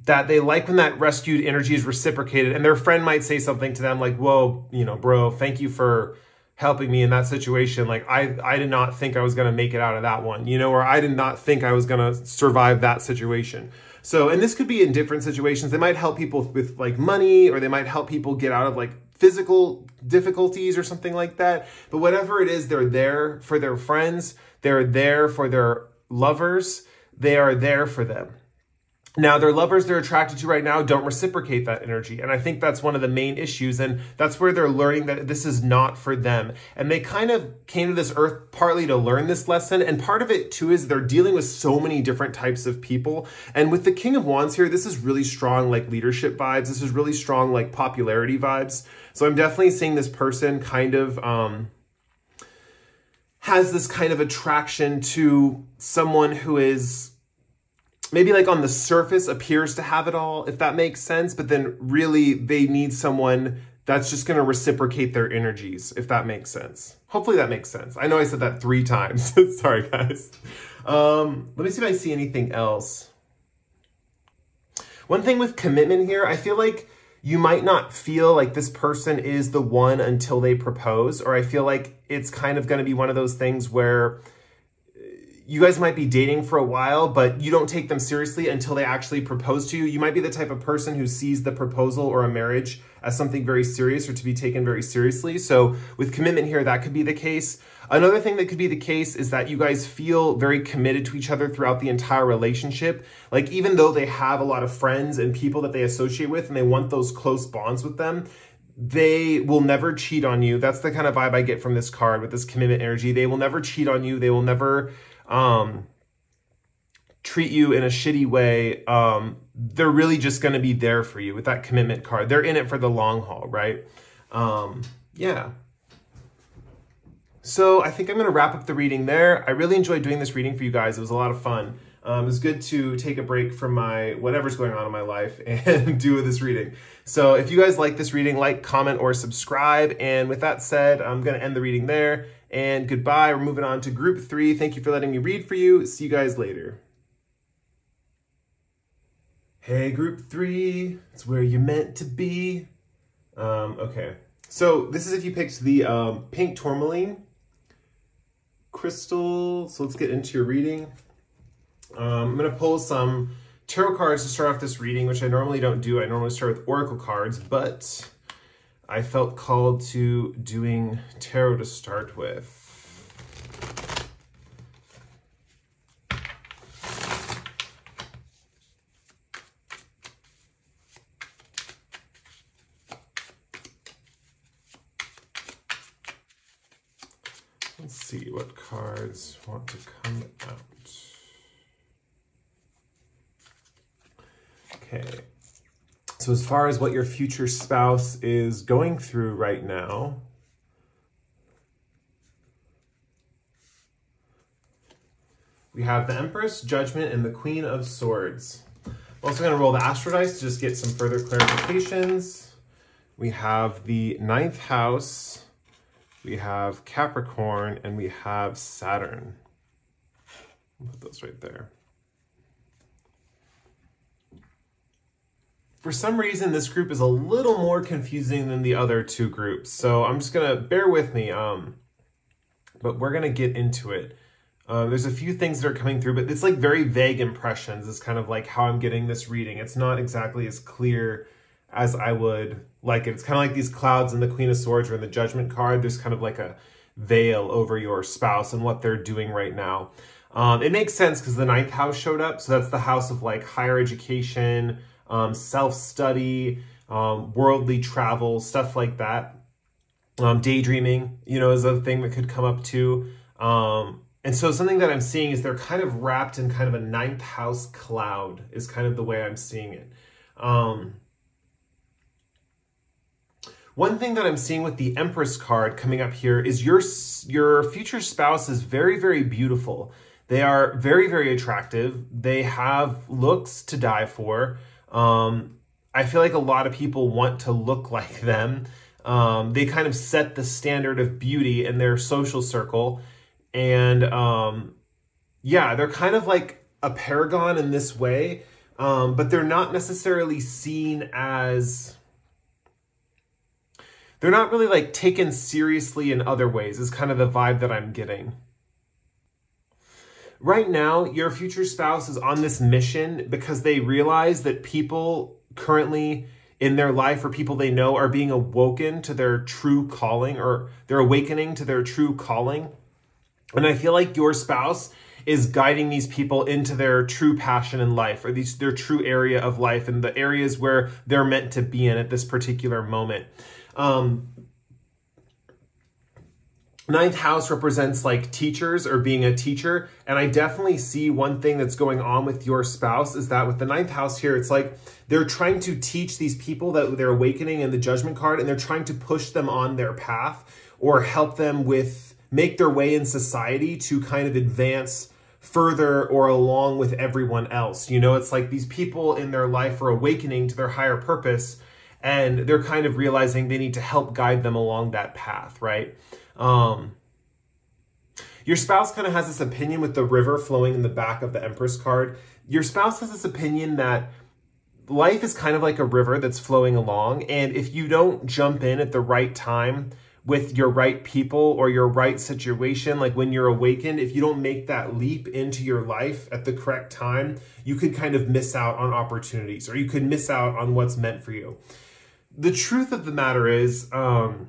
A: that they like when that rescued energy is reciprocated, and their friend might say something to them like, whoa, you know, bro, thank you for helping me in that situation. Like I did not think I was going to make it out of that one, you know, or I did not think I was going to survive that situation. So, and this could be in different situations. They might help people with like money, or they might help people get out of like physical difficulties or something like that. But whatever it is, they're there for their friends. They're there for their lovers. They are there for them. Now, their lovers they're attracted to right now don't reciprocate that energy. And I think that's one of the main issues. And that's where they're learning that this is not for them. And they kind of came to this earth partly to learn this lesson. And part of it, too, is they're dealing with so many different types of people. And with the King of Wands here, this is really strong, like, leadership vibes. This is really strong, like, popularity vibes. So I'm definitely seeing this person kind of has this kind of attraction to someone who is maybe like on the surface appears to have it all, if that makes sense. But then really they need someone that's just going to reciprocate their energies, if that makes sense. Hopefully that makes sense. I know I said that 3 times. Sorry, guys. Let me see if I see anything else. One thing with commitment here, I feel like you might not feel like this person is the one until they propose. Or I feel like it's kind of going to be one of those things where you guys might be dating for a while, but you don't take them seriously until they actually propose to you. You might be the type of person who sees the proposal or a marriage as something very serious or to be taken very seriously. So with commitment here, that could be the case. Another thing that could be the case is that you guys feel very committed to each other throughout the entire relationship. Like even though they have a lot of friends and people that they associate with and they want those close bonds with them, they will never cheat on you. That's the kind of vibe I get from this card with this commitment energy. They will never cheat on you. They will never treat you in a shitty way. They're really just going to be there for you with that commitment card. They're in it for the long haul, right? Yeah. So I think I'm going to wrap up the reading there. I really enjoyed doing this reading for you guys. It was a lot of fun. It was good to take a break from my whatever's going on in my life and do this reading. So if you guys like this reading, like, comment, or subscribe. And with that said, I'm going to end the reading there. And goodbye. We're moving on to group 3. Thank you for letting me read for you. See you guys later. Hey, group 3. It's where you're meant to be. Okay. So this is if you picked the pink Tourmaline crystal. So let's get into your reading. I'm going to pull some tarot cards to start off this reading, which I normally don't do. I normally start with oracle cards, but I felt called to doing tarot to start with. Let's see what cards want to come out. Okay. So as far as what your future spouse is going through right now, we have the Empress, Judgment, and the Queen of Swords. I'm also going to roll the astro dice to just get some further clarifications. We have the 9th house, we have Capricorn, and we have Saturn. I'll put those right there. For some reason, this group is a little more confusing than the other two groups, so I'm just going to bear with me, but we're going to get into it. There's a few things that are coming through, but it's like very vague impressions is kind of like how I'm getting this reading. It's not exactly as clear as I would like it. It's kind of like these clouds in the Queen of Swords or in the Judgment card. There's kind of like a veil over your spouse and what they're doing right now. It makes sense because the 9th house showed up. So that's the house of like higher education, self-study, worldly travel, stuff like that. Daydreaming, you know, is a thing that could come up too. And so something that I'm seeing is they're kind of wrapped in kind of a 9th house cloud is kind of the way I'm seeing it. One thing that I'm seeing with the Empress card coming up here is your future spouse is very, very beautiful. They are very, very attractive. They have looks to die for. I feel like a lot of people want to look like them. They kind of set the standard of beauty in their social circle. And yeah, they're kind of like a paragon in this way, but they're not necessarily seen as... They're not really like taken seriously in other ways is kind of the vibe that I'm getting. Right now, your future spouse is on this mission because they realize that people currently in their life or people they know are being awoken to their true calling, or they're awakening to their true calling. And I feel like your spouse is guiding these people into their true passion in life, or their true area of life and the areas where they're meant to be in at this particular moment. 9th house represents like teachers or being a teacher. And I definitely see one thing that's going on with your spouse is that with the 9th house here, it's like they're trying to teach these people that they're awakening in the Judgment card, and they're trying to push them on their path or help them make their way in society to kind of advance further or along with everyone else. You know, it's like these people in their life are awakening to their higher purpose, and they're kind of realizing they need to help guide them along that path, right? Your spouse kind of has this opinion with the river flowing in the back of the Empress card. Your spouse has this opinion that life is kind of like a river that's flowing along, and if you don't jump in at the right time with your right people or your right situation, like when you're awakened, if you don't make that leap into your life at the correct time, you could kind of miss out on opportunities, or you could miss out on what's meant for you. The truth of the matter is, and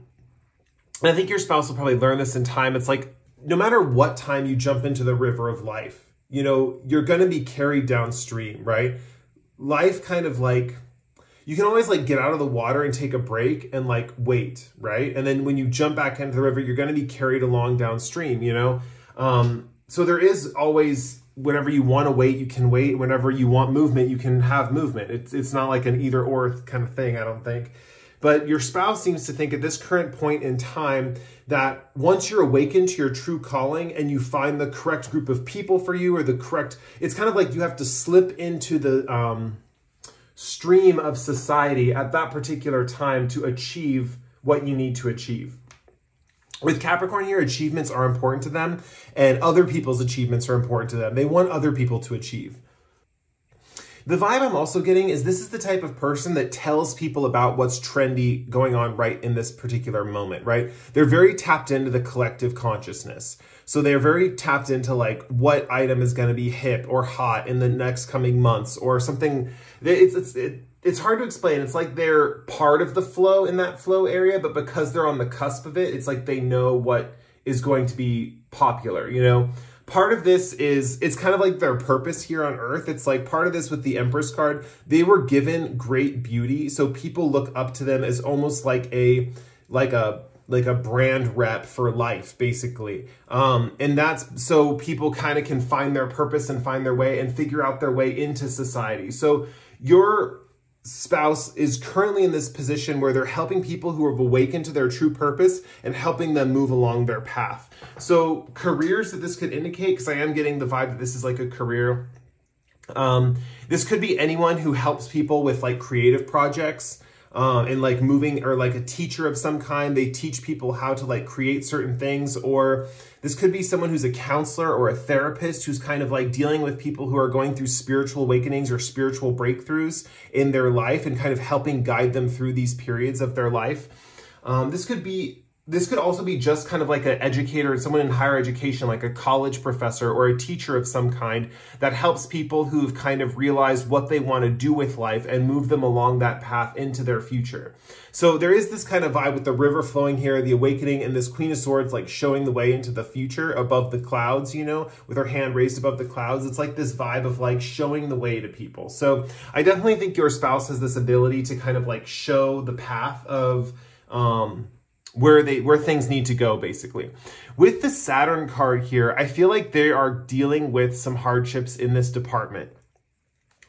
A: I think your spouse will probably learn this in time, it's like, no matter what time you jump into the river of life, you know, you're going to be carried downstream, right? Life kind of like, you can always like get out of the water and take a break and like wait, right? And then when you jump back into the river, you're going to be carried along downstream, you know? So there is always, whenever you want to wait, you can wait. Whenever you want movement, you can have movement. It's not like an either or kind of thing, I don't think. But your spouse seems to think at this current point in time that once you're awakened to your true calling and you find the correct group of people for you, or it's kind of like you have to slip into the stream of society at that particular time to achieve what you need to achieve. With Capricorn here, achievements are important to them, and other people's achievements are important to them. They want other people to achieve. The vibe I'm also getting is this is the type of person that tells people about what's trendy going on right in this particular moment, right? They're very tapped into the collective consciousness. So they're very tapped into like what item is going to be hip or hot in the next coming months or something. It's hard to explain. It's like they're part of the flow in that flow area, but because they're on the cusp of it, it's like they know what is going to be popular, you know? Part of this is, it's kind of like their purpose here on Earth. It's like part of this with the Empress card, they were given great beauty. So people look up to them as almost like a brand rep for life, basically. And that's so people kind of can find their purpose and find their way and figure out their way into society. So your spouse is currently in this position where they're helping people who have awakened to their true purpose and helping them move along their path. So careers that this could indicate, because I am getting the vibe that this is like a career. This could be anyone who helps people with like creative projects, and like moving, or like a teacher of some kind. They teach people how to like create certain things. Or this could be someone who's a counselor or a therapist who's kind of like dealing with people who are going through spiritual awakenings or spiritual breakthroughs in their life and kind of helping guide them through these periods of their life. This could also be just kind of like an educator, someone in higher education, like a college professor or a teacher of some kind that helps people who've kind of realized what they want to do with life and move them along that path into their future. So there is this kind of vibe with the river flowing here, the awakening, and this Queen of Swords like showing the way into the future above the clouds, you know, with her hand raised above the clouds. It's like this vibe of like showing the way to people. So I definitely think your spouse has this ability to kind of like show the path of where things need to go, basically. With the Saturn card here, I feel like they are dealing with some hardships in this department.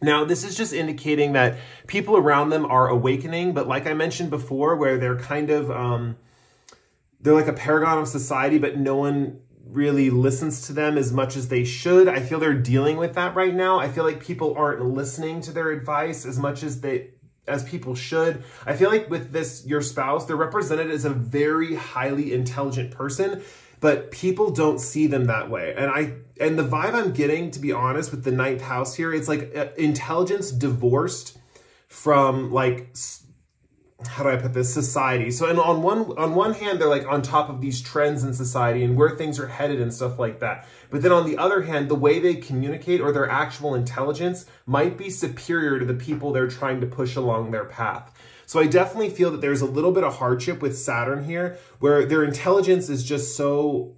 A: Now, this is just indicating that people around them are awakening, but like I mentioned before, where they're kind of, they're like a paragon of society, but no one really listens to them as much as they should. I feel they're dealing with that right now. I feel like people aren't listening to their advice as much as people should. I feel like with this, your spouse, they're represented as a very highly intelligent person, but people don't see them that way. And the vibe I'm getting, to be honest, with the 9th house here, it's like intelligence divorced from like, how do I put this, society. So and on one hand, they're like on top of these trends in society and where things are headed and stuff like that. But then on the other hand, the way they communicate or their actual intelligence might be superior to the people they're trying to push along their path. So I definitely feel that there's a little bit of hardship with Saturn here, where their intelligence is just so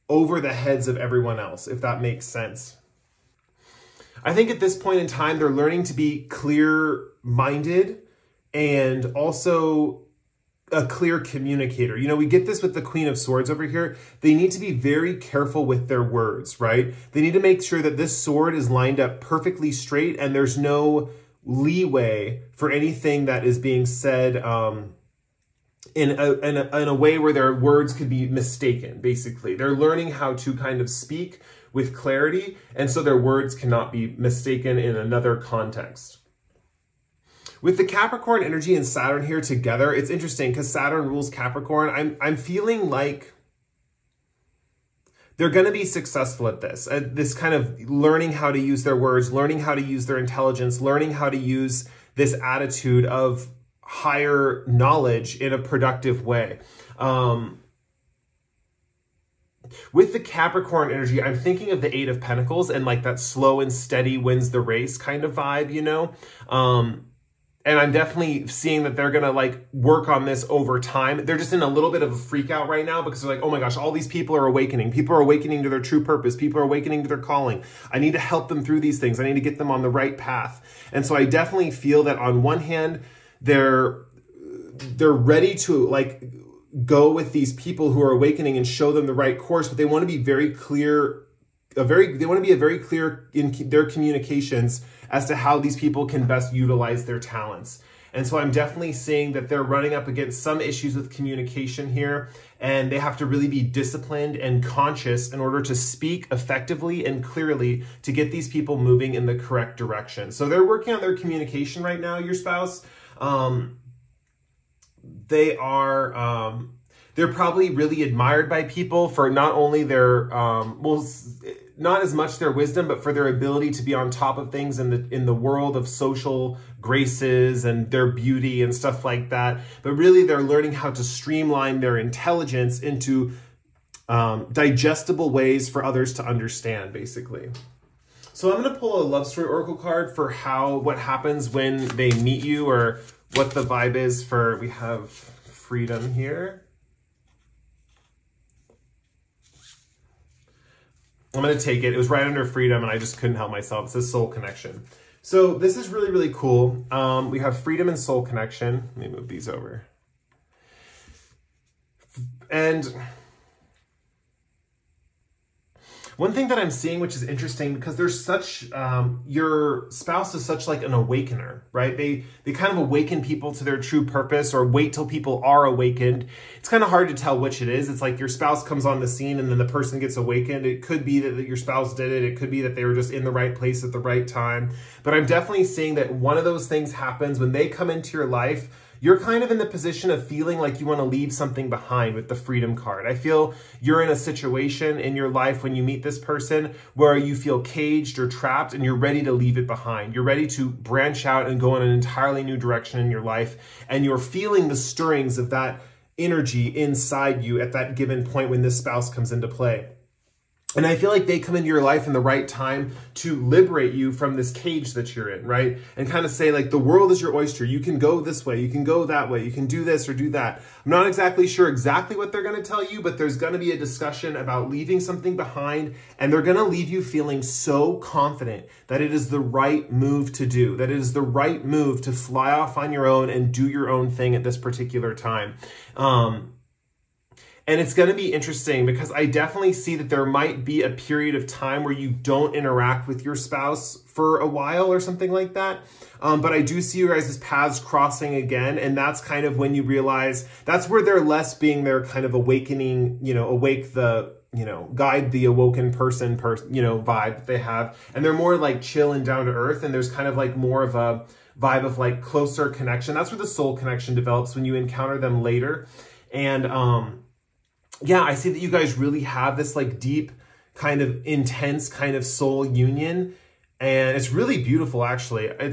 A: over the heads of everyone else, if that makes sense. I think at this point in time, they're learning to be clear-minded and also a clear communicator. You know, we get this with the Queen of Swords over here. They need to be very careful with their words, right? They need to make sure that this sword is lined up perfectly straight and there's no leeway for anything that is being said in a way where their words could be mistaken, basically. They're learning how to kind of speak with clarity, and so their words cannot be mistaken in another context. With the Capricorn energy and Saturn here together, it's interesting because Saturn rules Capricorn. I'm feeling like they're going to be successful at this kind of learning how to use their words, learning how to use their intelligence, learning how to use this attitude of higher knowledge in a productive way. With the Capricorn energy, I'm thinking of the 8 of Pentacles and like that slow and steady wins the race kind of vibe, you know? And I'm definitely seeing that they're going to like work on this over time. They're just in a little bit of a freak out right now because they're like, oh my gosh, all these people are awakening. People are awakening to their true purpose. People are awakening to their calling. I need to help them through these things. I need to get them on the right path. And so I definitely feel that on one hand, they're ready to like go with these people who are awakening and show them the right course, but they want to be very clear, they want to be very clear in their communications as to how these people can best utilize their talents. And so I'm definitely seeing that they're running up against some issues with communication here, and they have to really be disciplined and conscious in order to speak effectively and clearly to get these people moving in the correct direction. So they're working on their communication right now, your spouse. They're probably really admired by people for not only their, not as much their wisdom, but for their ability to be on top of things in the world of social graces and their beauty and stuff like that. But really, they're learning how to streamline their intelligence into digestible ways for others to understand, basically. So I'm going to pull a love story oracle card for what happens when they meet you, or what the vibe is for, we have freedom here. I'm going to take it. It was right under freedom, and I just couldn't help myself. It says soul connection. So this is really, really cool. We have freedom and soul connection. Let me move these over. And One thing that I'm seeing, which is interesting, because there's such, your spouse is such like an awakener, right? They kind of awaken people to their true purpose, or wait till people are awakened. It's kind of hard to tell which it is. It's like your spouse comes on the scene and then the person gets awakened. It could be that your spouse did it. It could be that they were just in the right place at the right time. But I'm definitely seeing that one of those things happens when they come into your life. You're kind of in the position of feeling like you want to leave something behind with the freedom card. I feel you're in a situation in your life when you meet this person where you feel caged or trapped and you're ready to leave it behind. You're ready to branch out and go in an entirely new direction in your life. And you're feeling the stirrings of that energy inside you at that given point when this spouse comes into play. And I feel like they come into your life in the right time to liberate you from this cage that you're in, right? And kind of say, like, the world is your oyster. You can go this way. You can go that way. You can do this or do that. I'm not exactly sure exactly what they're going to tell you, but there's going to be a discussion about leaving something behind. And they're going to leave you feeling so confident that it is the right move to do, that it is the right move to fly off on your own and do your own thing at this particular time. And it's going to be interesting because I definitely see that there might be a period of time where you don't interact with your spouse for a while or something like that. But I do see you guys' paths crossing again. And that's kind of when you realize that's where they're less being their kind of awakening, awake the, guide the awoken person, vibe that they have. And they're more like chill and down to earth. And there's kind of like more of a vibe of like closer connection. That's where the soul connection develops when you encounter them later. And, yeah, I see that you guys really have this like deep kind of intense kind of soul union, and it's really beautiful actually. And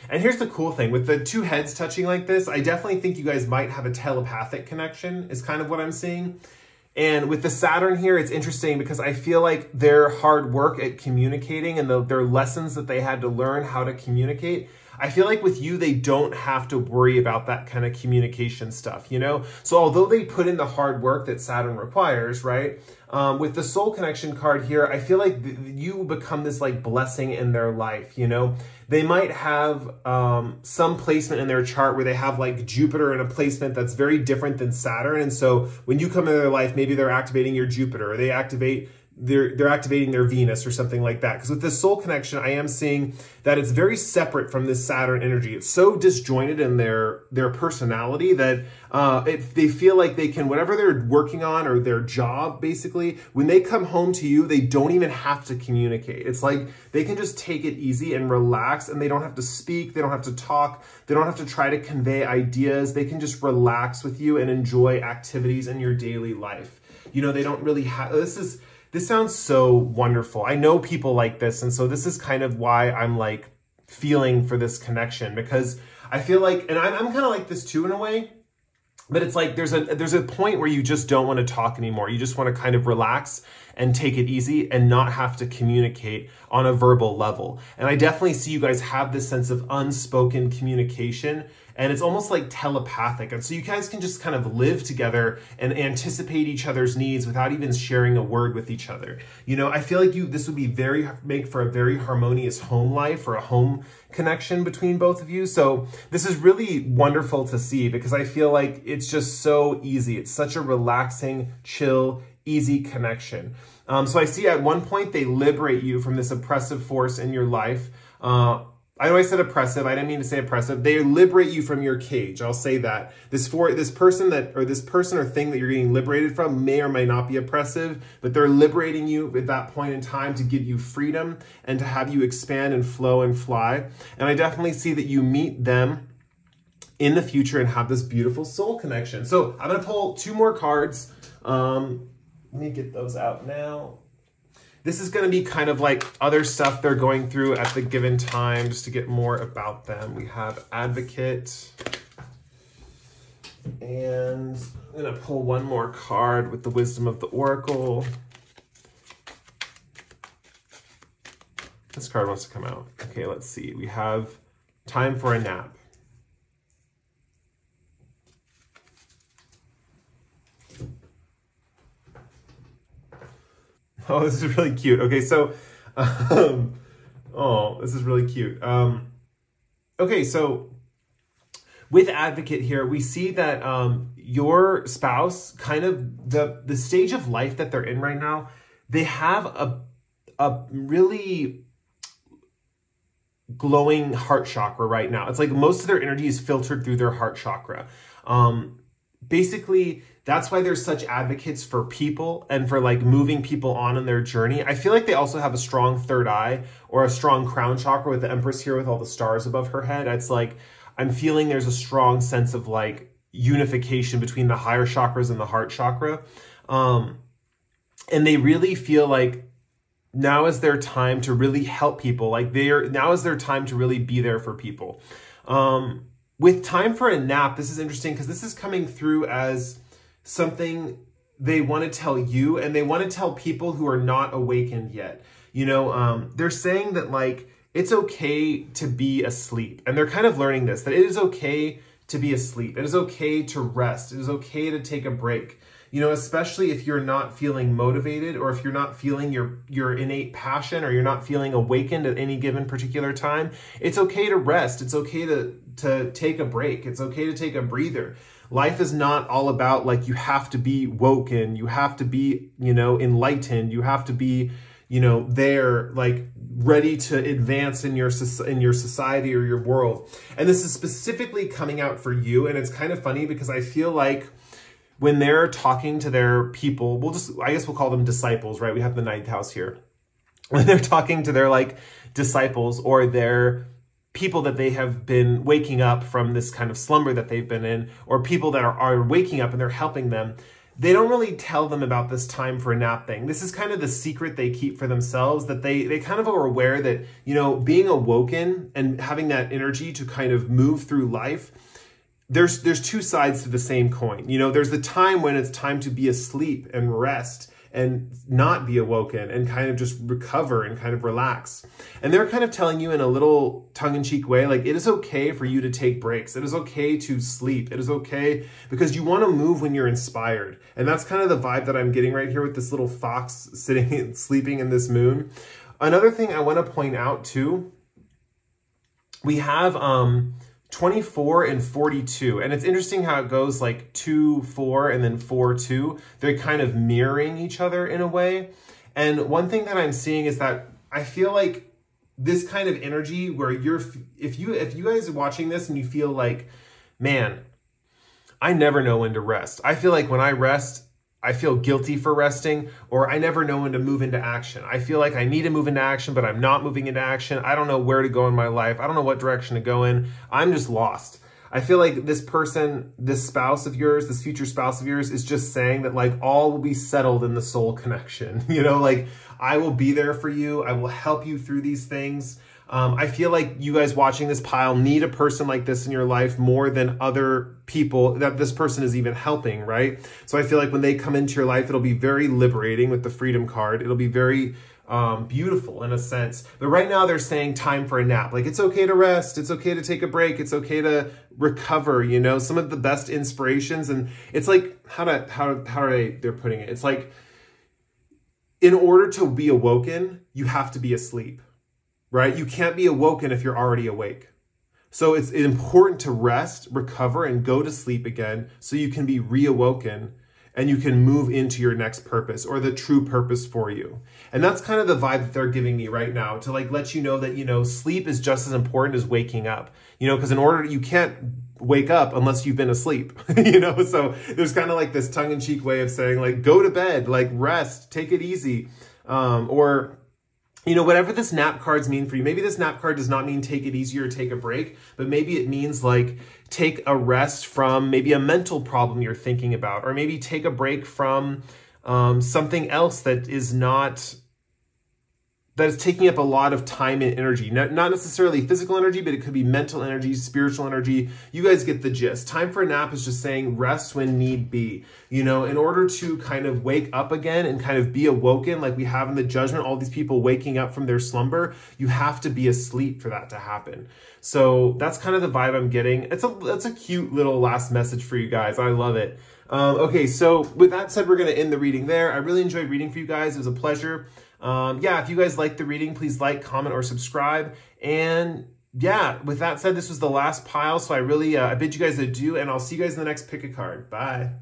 A: here's the cool thing with the two heads touching like this, I definitely think you guys might have a telepathic connection is kind of what I'm seeing. And with the Saturn here, it's interesting because I feel like their hard work at communicating and their lessons that they had to learn how to communicate, I feel like with you, they don't have to worry about that kind of communication stuff, So although they put in the hard work that Saturn requires, right? With the soul connection card here, I feel like you become this like blessing in their life, They might have some placement in their chart where they have like Jupiter in a placement that's very different than Saturn. And so when you come into their life, maybe they're activating your Jupiter, or they're activating their Venus or something like that. Because with this soul connection, I am seeing that it's very separate from this Saturn energy. It's so disjointed in their personality that they feel like they can, whatever they're working on or their job, basically, when they come home to you, they don't even have to communicate. It's like they can just take it easy and relax, and they don't have to speak. They don't have to talk. They don't have to try to convey ideas. They can just relax with you and enjoy activities in your daily life. They don't really have, this sounds so wonderful. I know people like this. And so this is kind of why I'm like feeling for this connection, because I feel like, and I'm kind of like this too in a way, but it's like there's a point where you just don't want to talk anymore. You just want to kind of relax and take it easy and not have to communicate on a verbal level. And I definitely see you guys have this sense of unspoken communication, and it's almost like telepathic. And so you guys can just kind of live together and anticipate each other's needs without even sharing a word with each other. I feel like this would be make for a very harmonious home life, or a home connection between both of you. So this is really wonderful to see, because I feel like it's just so easy. It's such a relaxing, chill, easy connection. So I see at one point they liberate you from this oppressive force in your life. I know I said oppressive. I didn't mean to say oppressive. They liberate you from your cage. I'll say that. This person or thing that you're getting liberated from may or may not be oppressive, but they're liberating you at that point in time to give you freedom and to have you expand and flow and fly. And I definitely see that you meet them in the future and have this beautiful soul connection. So I'm going to pull two more cards. Let me get those out now. This is going to be kind of like other stuff they're going through at the given time, just to get more about them. We have Advocate. And I'm going to pull one more card with the Wisdom of the Oracle. This card wants to come out. Okay, let's see. We have Time for a Nap. Oh, this is really cute. Okay, so, oh, this is really cute. Okay, so with Advocate here, we see that your spouse, kind of the stage of life that they're in right now, they have a really glowing heart chakra right now. It's like most of their energy is filtered through their heart chakra. Basically, that's why they're such advocates for people and for like moving people on in their journey. I feel like they also have a strong third eye or a strong crown chakra with the Empress here with all the stars above her head. It's like, I'm feeling there's a strong sense of like unification between the higher chakras and the heart chakra. And they really feel like now is their time to really help people. Like now is their time to really be there for people. With time for a nap, this is interesting because this is coming through as something they want to tell you, and they want to tell people who are not awakened yet. You know, they're saying that like, it's okay to be asleep. And they're kind of learning this, that it is okay to be asleep. It is okay to rest. It is okay to take a break. You know, especially if you're not feeling motivated, or if you're not feeling your innate passion, or you're not feeling awakened at any given particular time, it's okay to rest. It's okay to take a break. It's okay to take a breather. Life is not all about like, you have to be woken, you have to be, you know, enlightened, you have to be, you know, there, like ready to advance in your society or your world. And this is specifically coming out for you. And it's kind of funny because I feel like when they're talking to their people, I guess we'll call them disciples, right? We have the ninth house here. When they're talking to their like disciples or their people that they have been waking up from this kind of slumber that they've been in, or people that are waking up and they're helping them, they don't really tell them about this time for a nap thing. This is kind of the secret they keep for themselves, that they kind of are aware that, you know, being awoken and having that energy to kind of move through life, there's two sides to the same coin. You know, there's the time when it's time to be asleep and rest and not be awoken and kind of just recover and kind of relax. And they're kind of telling you in a little tongue-in-cheek way, like, it is okay for you to take breaks. It is okay to sleep. It is okay because you want to move when you're inspired. And that's kind of the vibe that I'm getting right here with this little fox sitting and sleeping in this moon. Another thing I want to point out too, we have 24 and 42. And it's interesting how it goes like 2, 4, and then 4, 2. They're kind of mirroring each other in a way. And one thing that I'm seeing is that I feel like this kind of energy where if you guys are watching this and you feel like, man, I never know when to rest. I feel like when I rest, I feel guilty for resting, or I never know when to move into action. I feel like I need to move into action, but I'm not moving into action. I don't know where to go in my life. I don't know what direction to go in. I'm just lost. I feel like this person, this spouse of yours, this future spouse of yours is just saying that like all will be settled in the soul connection. You know, like I will be there for you. I will help you through these things. I feel like you guys watching this pile need a person like this in your life more than other people that this person is even helping, right? So I feel like when they come into your life, it'll be very liberating with the Freedom card. It'll be very beautiful in a sense. But right now they're saying time for a nap. Like it's okay to rest. It's okay to take a break. It's okay to recover, you know, some of the best inspirations. And it's like, how they're putting it. It's like, in order to be awoken, you have to be asleep. Right? You can't be awoken if you're already awake. So it's important to rest, recover, and go to sleep again so you can be reawoken and you can move into your next purpose or the true purpose for you. And that's kind of the vibe that they're giving me right now, to like let you know that, you know, sleep is just as important as waking up, you know, because you can't wake up unless you've been asleep, you know? So there's kind of like this tongue-in-cheek way of saying like, go to bed, like rest, take it easy, or you know, whatever this nap cards mean for you. Maybe this nap card does not mean take it easy or take a break, but maybe it means like take a rest from maybe a mental problem you're thinking about, or maybe take a break from something else that is taking up a lot of time and energy. Not necessarily physical energy, but it could be mental energy, spiritual energy. You guys get the gist. Time for a nap is just saying rest when need be. You know, in order to kind of wake up again and kind of be awoken, like we have in the Judgment, all these people waking up from their slumber, you have to be asleep for that to happen. So that's kind of the vibe I'm getting. That's a cute little last message for you guys. I love it. Okay, so with that said, we're going to end the reading there. I really enjoyed reading for you guys. It was a pleasure. Yeah, if you guys like the reading, please like, comment, or subscribe. And yeah, with that said, this was the last pile. So I really, I bid you guys adieu, and I'll see you guys in the next pick a card. Bye.